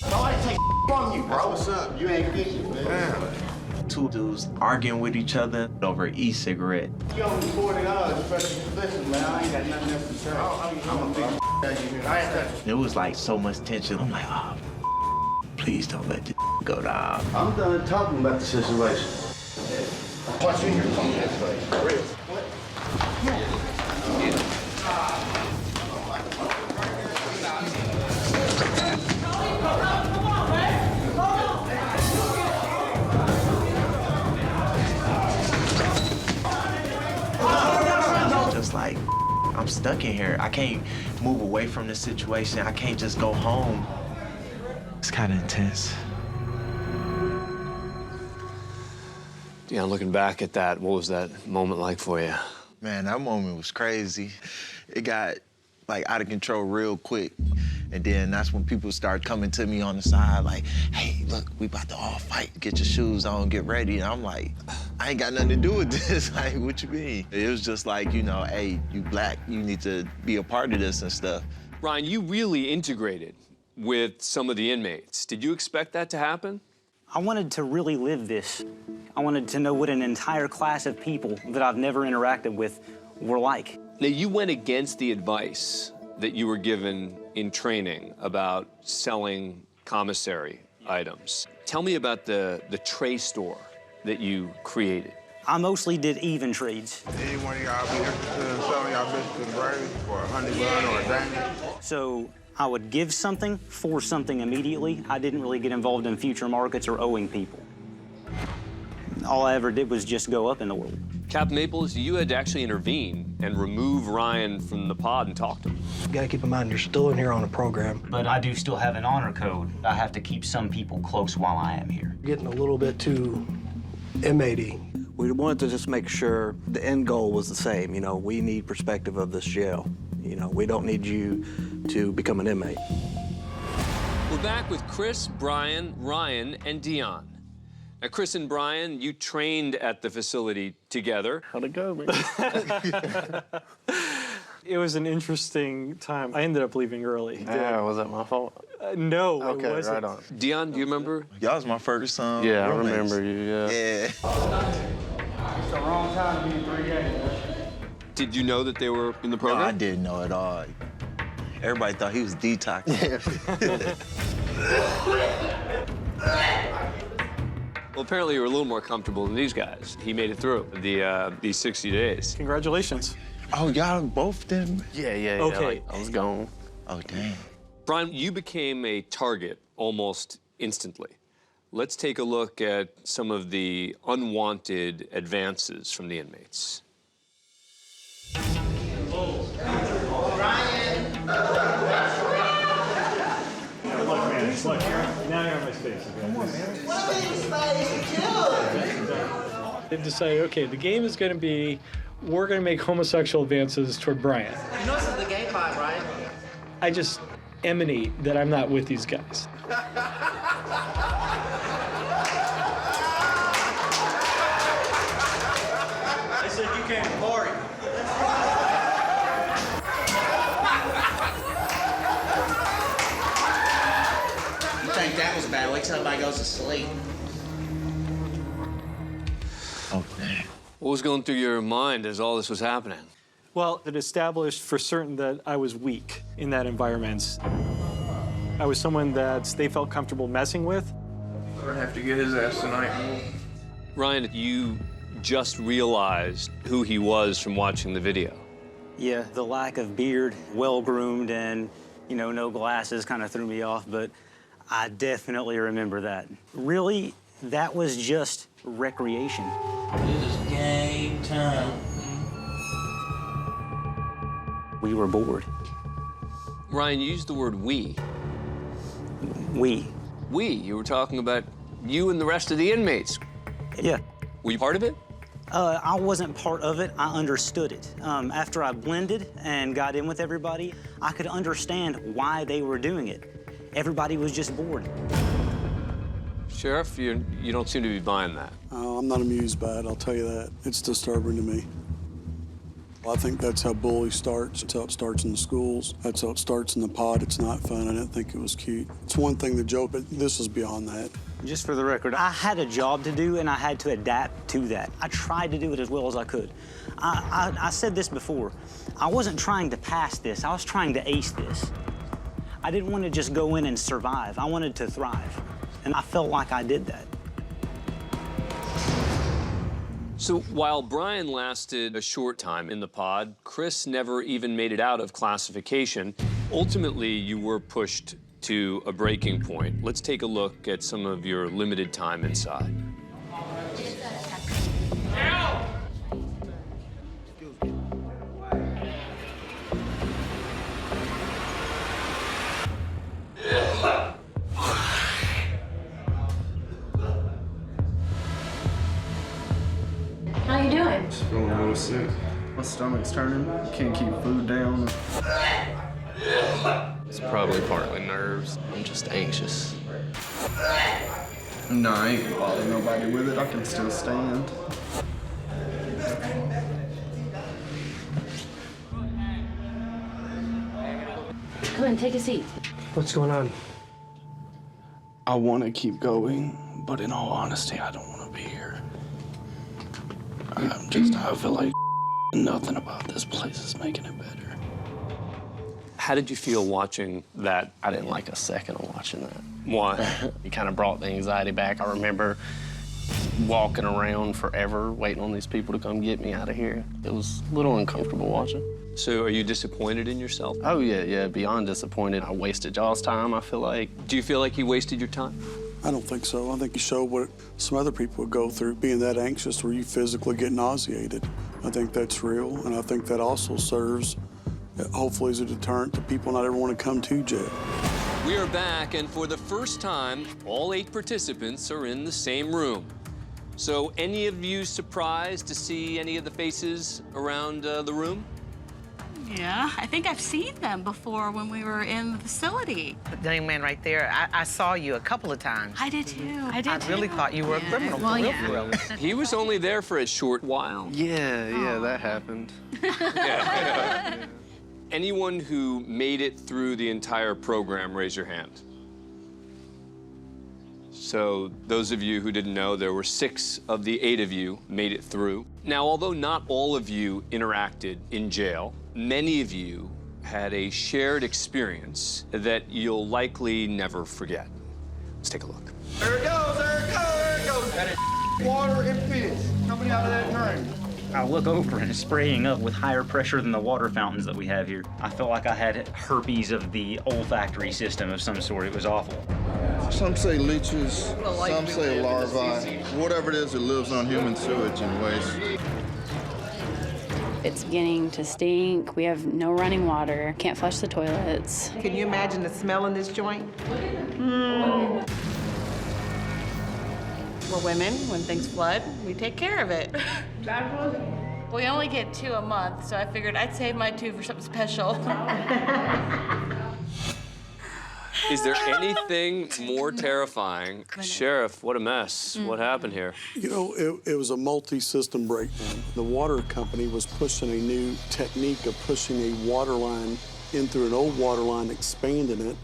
Nobody take from you, bro. What's up? You ain't fishing, man. Two dudes arguing with each other over e-cigarette. You owe me $40, especially listen, man. I ain't got nothing else to say. I'm a big I ain't touching. It was like so much tension. I'm like, oh, please don't let this go down. I'm done talking about the situation. What's in your phone this way? What? Just like, I'm stuck in here. I can't move away from this situation. I can't just go home. It's kind of intense. Dion, looking back at that, what was that moment like for you? Man, that moment was crazy. It got like out of control real quick. And then that's when people start coming to me on the side like, hey, look, we about to all fight. Get your shoes on, get ready. And I'm like, I ain't got nothing to do with this. Like, what you mean? It was just like, you know, hey, you black, you need to be a part of this and stuff. Ryan, you really integrated with some of the inmates. Did you expect that to happen? I wanted to really live this. I wanted to know what an entire class of people that I've never interacted with were like. Now, you went against the advice that you were given in training about selling commissary items. Tell me about the tray store that you created. I mostly did even trades. Any one of y'all be interested in selling y'all biscuits and gravy for a honey bun or a dang? So I would give something for something immediately. I didn't really get involved in future markets or owing people. All I ever did was just go up in the world. Cap Maples, you had to actually intervene and remove Ryan from the pod and talk to him. You gotta keep in mind, you're still in here on a program. But I do still have an honor code. I have to keep some people close while I am here. Getting a little bit too inmate-y. We wanted to just make sure the end goal was the same. You know, we need perspective of this jail. You know, we don't need you to become an inmate. We're back with Chris, Brian, Ryan, and Dion. Now, Chris and Brian, you trained at the facility together. How'd it go, man? It was an interesting time. I ended up leaving early. Was that my fault? No, okay, it wasn't. Right on. Dion, do you remember? Y'all was my first Yeah, I remember you, yeah. Yeah. It's the wrong time to be in 3A. Did you know that they were in the program? No, I didn't know at all. Everybody thought he was detoxing. Well, apparently you were a little more comfortable than these guys. He made it through these 60 days. Congratulations. Oh, y'all both them? Yeah. Okay. Like, I was gone. Oh, dang. Brian, you became a target almost instantly. Let's take a look at some of the unwanted advances from the inmates. Look, now you're on my space. Come on, man. What do you mean, space? They've decided, okay, the game is going to be, we're going to make homosexual advances toward Brian. You know this is the gay pod, right? I just emanate that I'm not with these guys. They said you came to party. You think that was bad? Wait till everybody goes to sleep. What was going through your mind as all this was happening? Well, it established for certain that I was weak in that environment. I was someone that they felt comfortable messing with. We're gonna have to get his ass tonight. Ryan, you just realized who he was from watching the video. Yeah, the lack of beard, well-groomed, and, you know, no glasses kind of threw me off, but I definitely remember that. Really, that was just recreation. It is game time. We were bored. Ryan, you used the word we. We. We? You were talking about you and the rest of the inmates. Yeah. Were you part of it? I wasn't part of it. I understood it. After I blended and got in with everybody, I could understand why they were doing it. Everybody was just bored. Sheriff, you don't seem to be buying that. I'm not amused by it, I'll tell you that. It's disturbing to me. I think that's how bullying starts. That's how it starts in the schools. That's how it starts in the pod. It's not fun. I didn't think it was cute. It's one thing to joke, but this is beyond that. Just for the record, I had a job to do, and I had to adapt to that. I tried to do it as well as I could. I said this before. I wasn't trying to pass this. I was trying to ace this. I didn't want to just go in and survive. I wanted to thrive, and I felt like I did that. So while Brian lasted a short time in the pod, Chris never even made it out of classification. Ultimately, you were pushed to a breaking point. Let's take a look at some of your limited time inside. How you doing? Just feeling a little sick. My stomach's turning. Can't keep food down. It's probably partly nerves. I'm just anxious. No, I ain't gonna bother nobody with it. I can still stand. Come on, take a seat. What's going on? I want to keep going, but in all honesty, I don't want to be here. I feel like nothing about this place is making it better. How did you feel watching that? I didn't like a second of watching that. Why? It kind of brought the anxiety back. I remember walking around forever, waiting on these people to come get me out of here. It was a little uncomfortable watching. So are you disappointed in yourself? Oh, yeah, beyond disappointed. I wasted y'all's time, I feel like. Do you feel like you wasted your time? I don't think so. I think you showed what some other people would go through, being that anxious where you physically get nauseated. I think that's real, and I think that also serves, hopefully, as a deterrent to people not ever want to come to jail. We are back, and for the first time, all 8 participants are in the same room. So any of you surprised to see any of the faces around the room? Yeah, I think I've seen them before when we were in the facility. The young man right there, I saw you a couple of times. I did too. I really thought you were a criminal. Well, for real. He was only there for a short while. Yeah, that happened. Anyone who made it through the entire program, raise your hand. So those of you who didn't know, there were 6 of the 8 of you made it through. Now, although not all of you interacted in jail, many of you had a shared experience that you'll likely never forget. Let's take a look. There it goes, there it goes, there it goes. That is water and piss coming out of that drain. I look over and it's spraying up with higher pressure than the water fountains that we have here. I felt like I had herpes of the olfactory system of some sort. It was awful. Some say leeches, some say larvae. Whatever it is, it lives on human sewage and waste. It's beginning to stink. We have no running water. Can't flush the toilets. Can you imagine the smell in this joint? We're women. When things flood, we take care of it. We only get 2 a month, so I figured I'd save my 2 for something special. Is there anything more terrifying? Sheriff, what a mess. What happened here? You know, it was a multi-system breakdown. The water company was pushing a new technique of pushing a water line in through an old water line, expanding it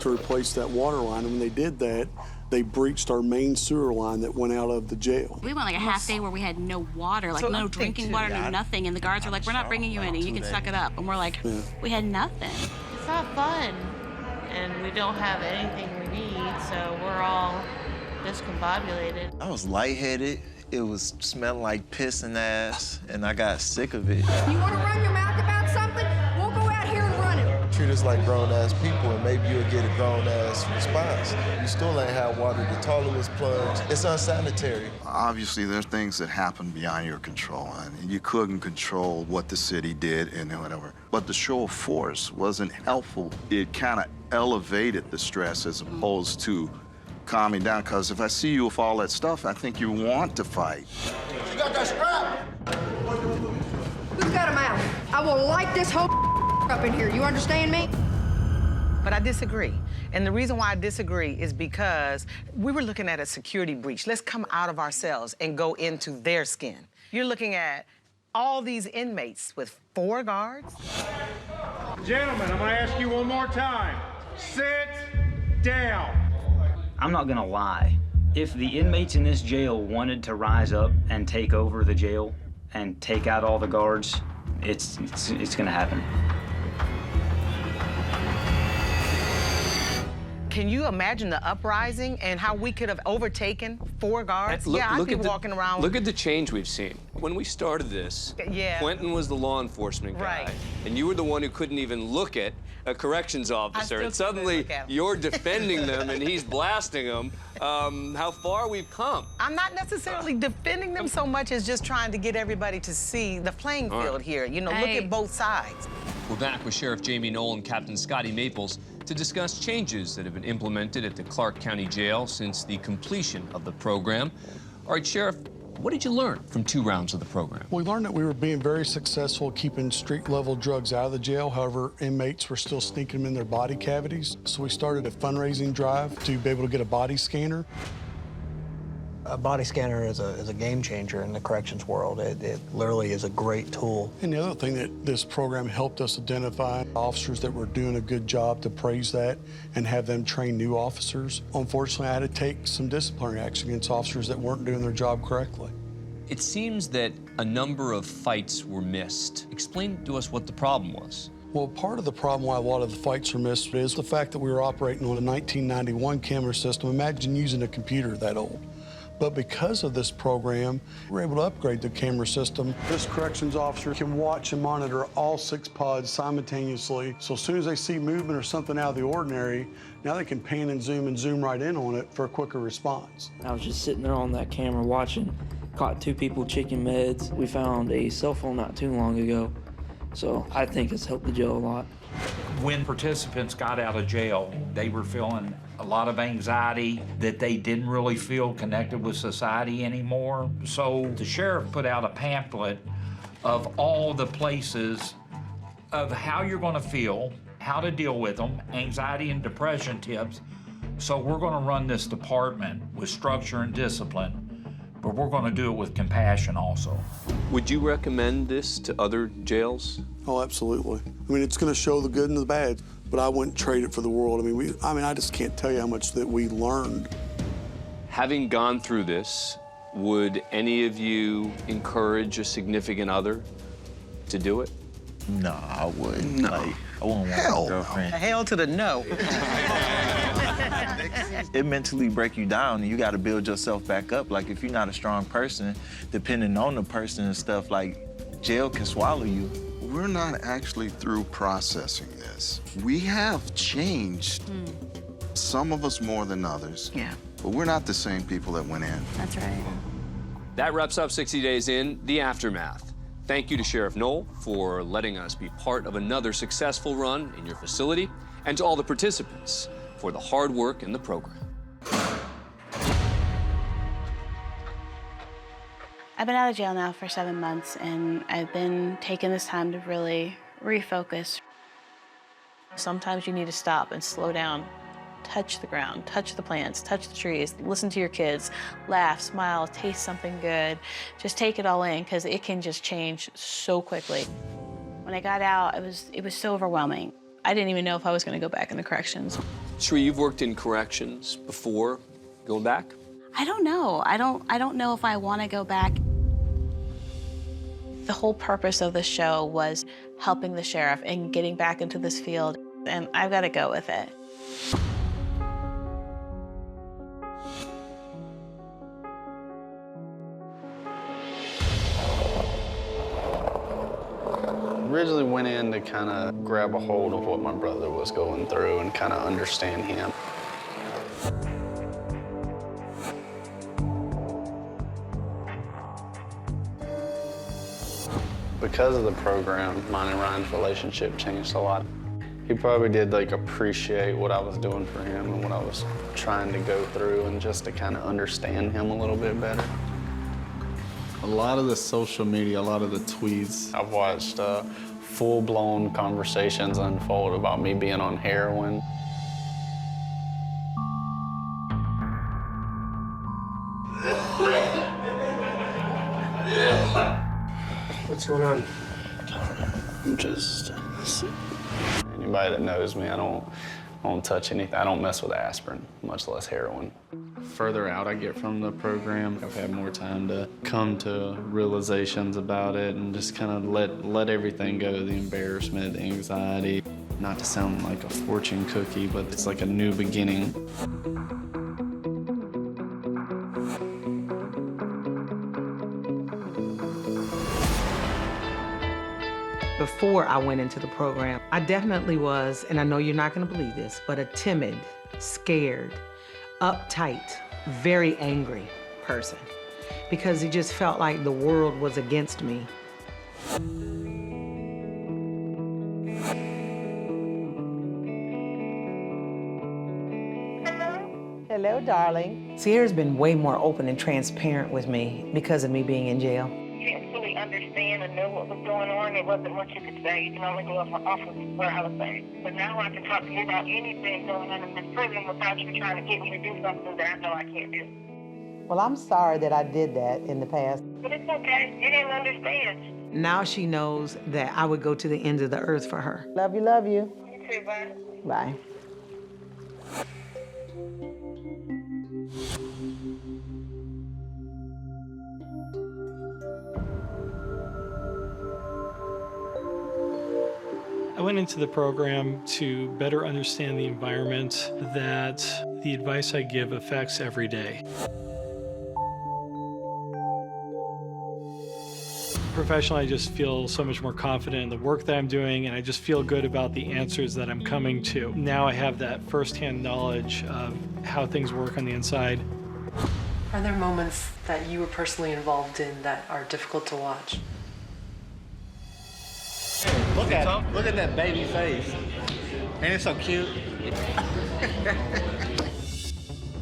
to replace that water line. And when they did that, they breached our main sewer line that went out of the jail. We went like a half day where we had no water, like no drinking water, no nothing. And the guards were like, we're not bringing you any. You can suck it up. And we're like, we had nothing. It's not fun. And we don't have anything we need, so we're all discombobulated. I was lightheaded. It was smelling like piss and ass, and I got sick of it. You want to run your mouth about something? We'll go out here and run it. Treat us like grown-ass people, and maybe you'll get a grown-ass response. You still ain't had water. The toilet was plunged. It's unsanitary. Obviously, there's things that happen beyond your control, and you couldn't control what the city did and whatever. But the show of force wasn't helpful. It kind of elevated the stress as opposed to calming down, because if I see you with all that stuff, I think you want to fight. You got that strap? Who's got a mouth? I will light this whole up in here. You understand me? But I disagree. And the reason why I disagree is because we were looking at a security breach. Let's come out of ourselves and go into their skin. You're looking at all these inmates with 4 guards. Gentlemen, I'm gonna ask you one more time. Sit down. I'm not gonna lie. If the inmates in this jail wanted to rise up and take over the jail and take out all the guards, it's gonna happen. Can you imagine the uprising and how we could have overtaken 4 guards? I'd be walking around. Look at the change we've seen. When we started this, Quentin was the law enforcement guy, and you were the one who couldn't even look at a corrections officer, and suddenly you're defending them and he's blasting them. How far we've come. I'm not necessarily defending them so much as just trying to get everybody to see the playing field here. You know, look at both sides. We're back with Sheriff Jamie Knoll and Captain Scotty Maples to discuss changes that have been implemented at the Clark County Jail since the completion of the program. All right, Sheriff, what did you learn from 2 rounds of the program? We learned that we were being very successful keeping street-level drugs out of the jail. However, inmates were still sneaking them in their body cavities. So we started a fundraising drive to be able to get a body scanner. A body scanner is a game changer in the corrections world. It literally is a great tool. And the other thing that this program helped us identify, officers that were doing a good job, to praise that and have them train new officers. Unfortunately, I had to take some disciplinary action against officers that weren't doing their job correctly. It seems that a number of fights were missed. Explain to us what the problem was. Well, part of the problem why a lot of the fights are missed is the fact that we were operating on a 1991 camera system. Imagine using a computer that old. But because of this program, we're able to upgrade the camera system. This corrections officer can watch and monitor all 6 pods simultaneously. So as soon as they see movement or something out of the ordinary, now they can pan and zoom right in on it for a quicker response. I was just sitting there on that camera watching, caught 2 people taking meds. We found a cell phone not too long ago. So I think it's helped the jail a lot. When participants got out of jail, they were feeling a lot of anxiety that they didn't really feel connected with society anymore. So the sheriff put out a pamphlet of all the places of how you're gonna feel, how to deal with them, anxiety and depression tips. So we're gonna run this department with structure and discipline, but we're gonna do it with compassion also. Would you recommend this to other jails? Oh, absolutely. I mean, it's going to show the good and the bad, but I wouldn't trade it for the world. I mean, I just can't tell you how much that we learned. Having gone through this, would any of you encourage a significant other to do it? No, I wouldn't. No. Like, I wouldn't want a girlfriend. Hell to the no. It mentally breaks you down, and you got to build yourself back up. Like, if you're not a strong person, depending on the person and stuff, like, jail can swallow you. We're not actually through processing this. We have changed, some of us more than others. Yeah. But we're not the same people that went in. That's right. That wraps up 60 Days in, The Aftermath. Thank you to Sheriff Knoll for letting us be part of another successful run in your facility, and to all the participants for the hard work in the program. I've been out of jail now for 7 months, and I've been taking this time to really refocus. Sometimes you need to stop and slow down, touch the ground, touch the plants, touch the trees, listen to your kids, laugh, smile, taste something good. Just take it all in, because it can just change so quickly. When I got out, it was so overwhelming. I didn't even know if I was going to go back into corrections. Sheri, you've worked in corrections before. Going back? I don't know. I don't know if I want to go back. The whole purpose of the show was helping the sheriff and getting back into this field, and I've got to go with it. Originally went in to kind of grab a hold of what my brother was going through and kind of understand him. Because of the program, mine and Ryan's relationship changed a lot. He probably did like appreciate what I was doing for him and what I was trying to go through, and just to kind of understand him a little bit better. A lot of the social media, a lot of the tweets. I've watched full-blown conversations unfold about me being on heroin. What's going on? I'm just... Anybody that knows me, I don't touch anything. I don't mess with aspirin, much less heroin. Further out I get from the program, I've had more time to come to realizations about it and just kind of let everything go, the embarrassment, the anxiety. Not to sound like a fortune cookie, but it's like a new beginning. Before I went into the program, I definitely was, and I know you're not gonna believe this, but a timid, scared, uptight, very angry person, because it just felt like the world was against me. Hello, darling. Sierra's been way more open and transparent with me because of me being in jail. You didn't fully understand and know what was going on. There wasn't much you could say. You can only go off of what I was saying. But now I can talk to you about anything going on in this prison without you trying to get me to do something that I know I can't do. Well, I'm sorry that I did that in the past. But it's okay. You didn't understand. Now she knows that I would go to the end of the earth for her. Love you, love you. You too, bye. Bye. I went into the program to better understand the environment that the advice I give affects every day. Professionally, I just feel so much more confident in the work that I'm doing, and I just feel good about the answers that I'm coming to. Now I have that firsthand knowledge of how things work on the inside. Are there moments that you were personally involved in that are difficult to watch? Look at that baby face. Ain't it so cute?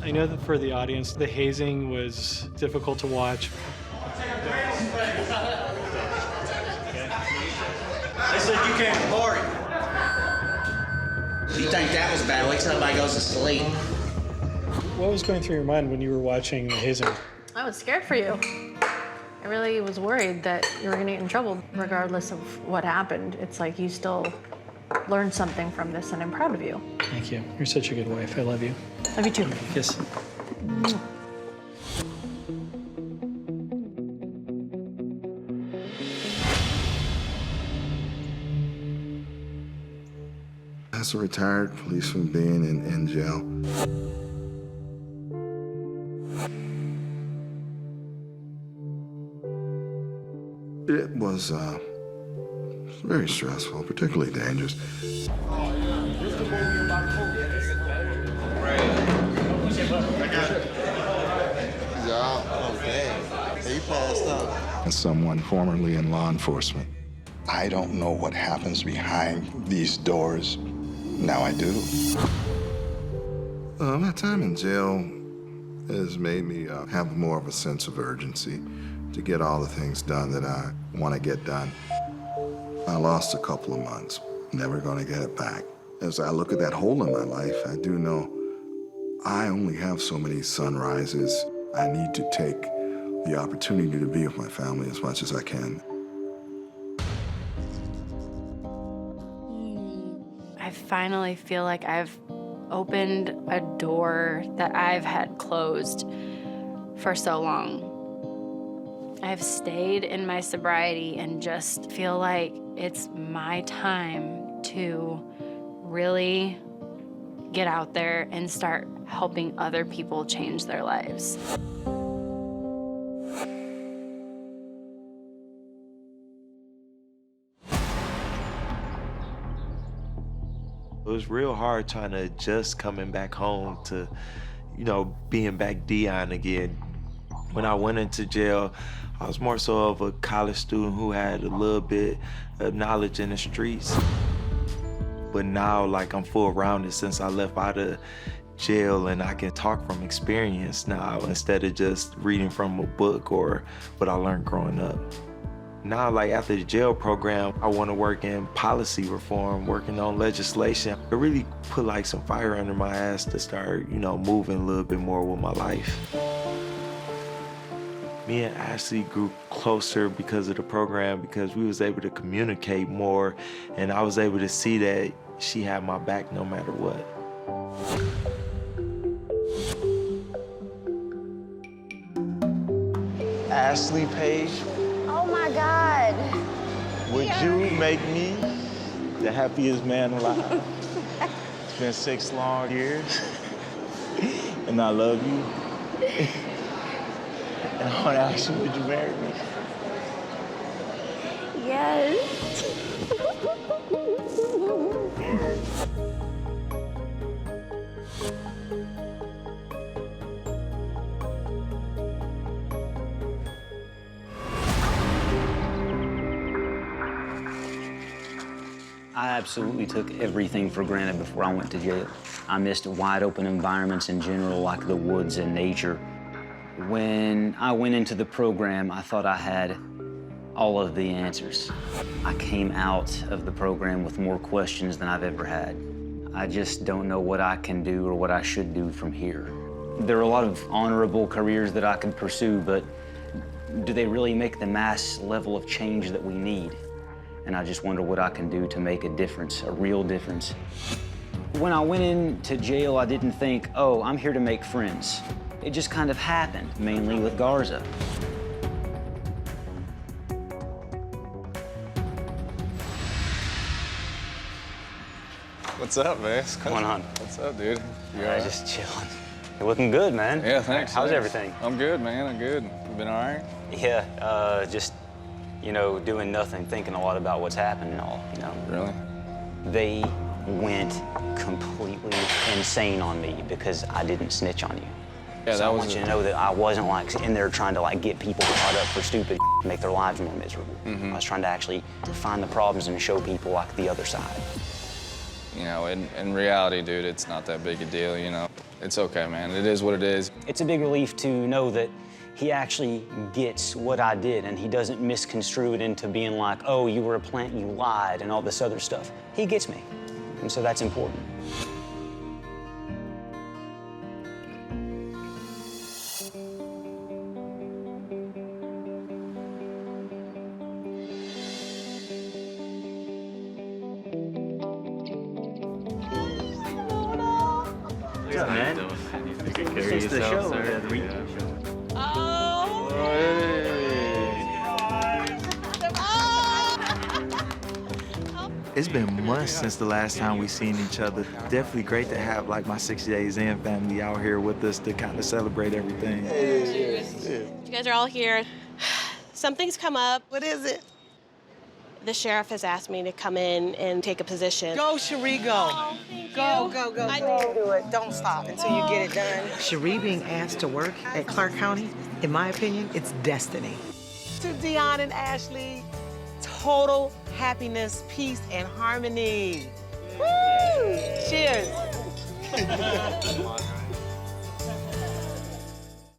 I know that for the audience, the hazing was difficult to watch. They said you can't party. You think that was bad? Wait till everybody goes to sleep. What was going through your mind when you were watching the hazing? I was scared for you. I really was worried that you were gonna get in trouble regardless of what happened. It's like you still learned something from this, and I'm proud of you. Thank you. You're such a good wife. I love you. Love you too. Kiss. As a retired policeman being in jail, it was very stressful, particularly dangerous. As someone formerly in law enforcement, I don't know what happens behind these doors. Now I do. My time in jail has made me have more of a sense of urgency to get all the things done that I want to get done. I lost a couple of months, never going to get it back. As I look at that hole in my life, I do know I only have so many sunrises. I need to take the opportunity to be with my family as much as I can. I finally feel like I've opened a door that I've had closed for so long. I've stayed in my sobriety and just feel like it's my time to really get out there and start helping other people change their lives. It was real hard trying to adjust coming back home to, being back Dion again. When I went into jail, I was more so of a college student who had a little bit of knowledge in the streets. But now, I'm full rounded since I left out of jail, and I can talk from experience now instead of just reading from a book or what I learned growing up. Now, after the jail program, I want to work in policy reform, working on legislation. It really put some fire under my ass to start, moving a little bit more with my life. Me and Ashley grew closer because of the program, because we was able to communicate more, and I was able to see that she had my back no matter what. Ashley Page, Oh my God. would you make me the happiest man alive? It's been 6 long years, and I love you. And I want to ask you, would you marry me? Yes. I absolutely took everything for granted before I went to jail. I missed wide open environments in general, like the woods and nature. When I went into the program, I thought I had all of the answers. I came out of the program with more questions than I've ever had. I just don't know what I can do or what I should do from here. There are a lot of honorable careers that I could pursue, but do they really make the mass level of change that we need? And I just wonder what I can do to make a difference, a real difference. When I went into jail, I didn't think, oh, I'm here to make friends. It just kind of happened, mainly with Garza. What's up, man? What's going on? What's up, dude? You all right? Just chilling. You're looking good, man. Yeah, thanks. How's thanks. everything? I'm good, man. I'm good. You been all right? Yeah, just, doing nothing, thinking a lot about what's happened and all, Really? They went completely insane on me because I didn't snitch on you. Yeah, so that I was want you to know that I wasn't in there trying to get people caught up for stupid to make their lives more miserable. I was trying to actually find the problems and show people the other side. In reality, dude, it's not that big a deal, It's okay, man. It is what it is. It's a big relief to know that he actually gets what I did and he doesn't misconstrue it into being like, oh, you were a plant, you lied, and all this other stuff. He gets me, and so that's important. What's up, man? It's the show, the retail show. It's been months since the last time we seen each other. Definitely great to have my 60 Days In family out here with us to kind of celebrate everything. You guys are all here. Something's come up. What is it? The sheriff has asked me to come in and take a position. Go, Sheri, go. Oh, Go. Do it. Don't stop until you get it done. Sheri being asked to work at Clark County, in my opinion, it's destiny. To Dion and Ashley, total happiness, peace, and harmony. Woo! Cheers.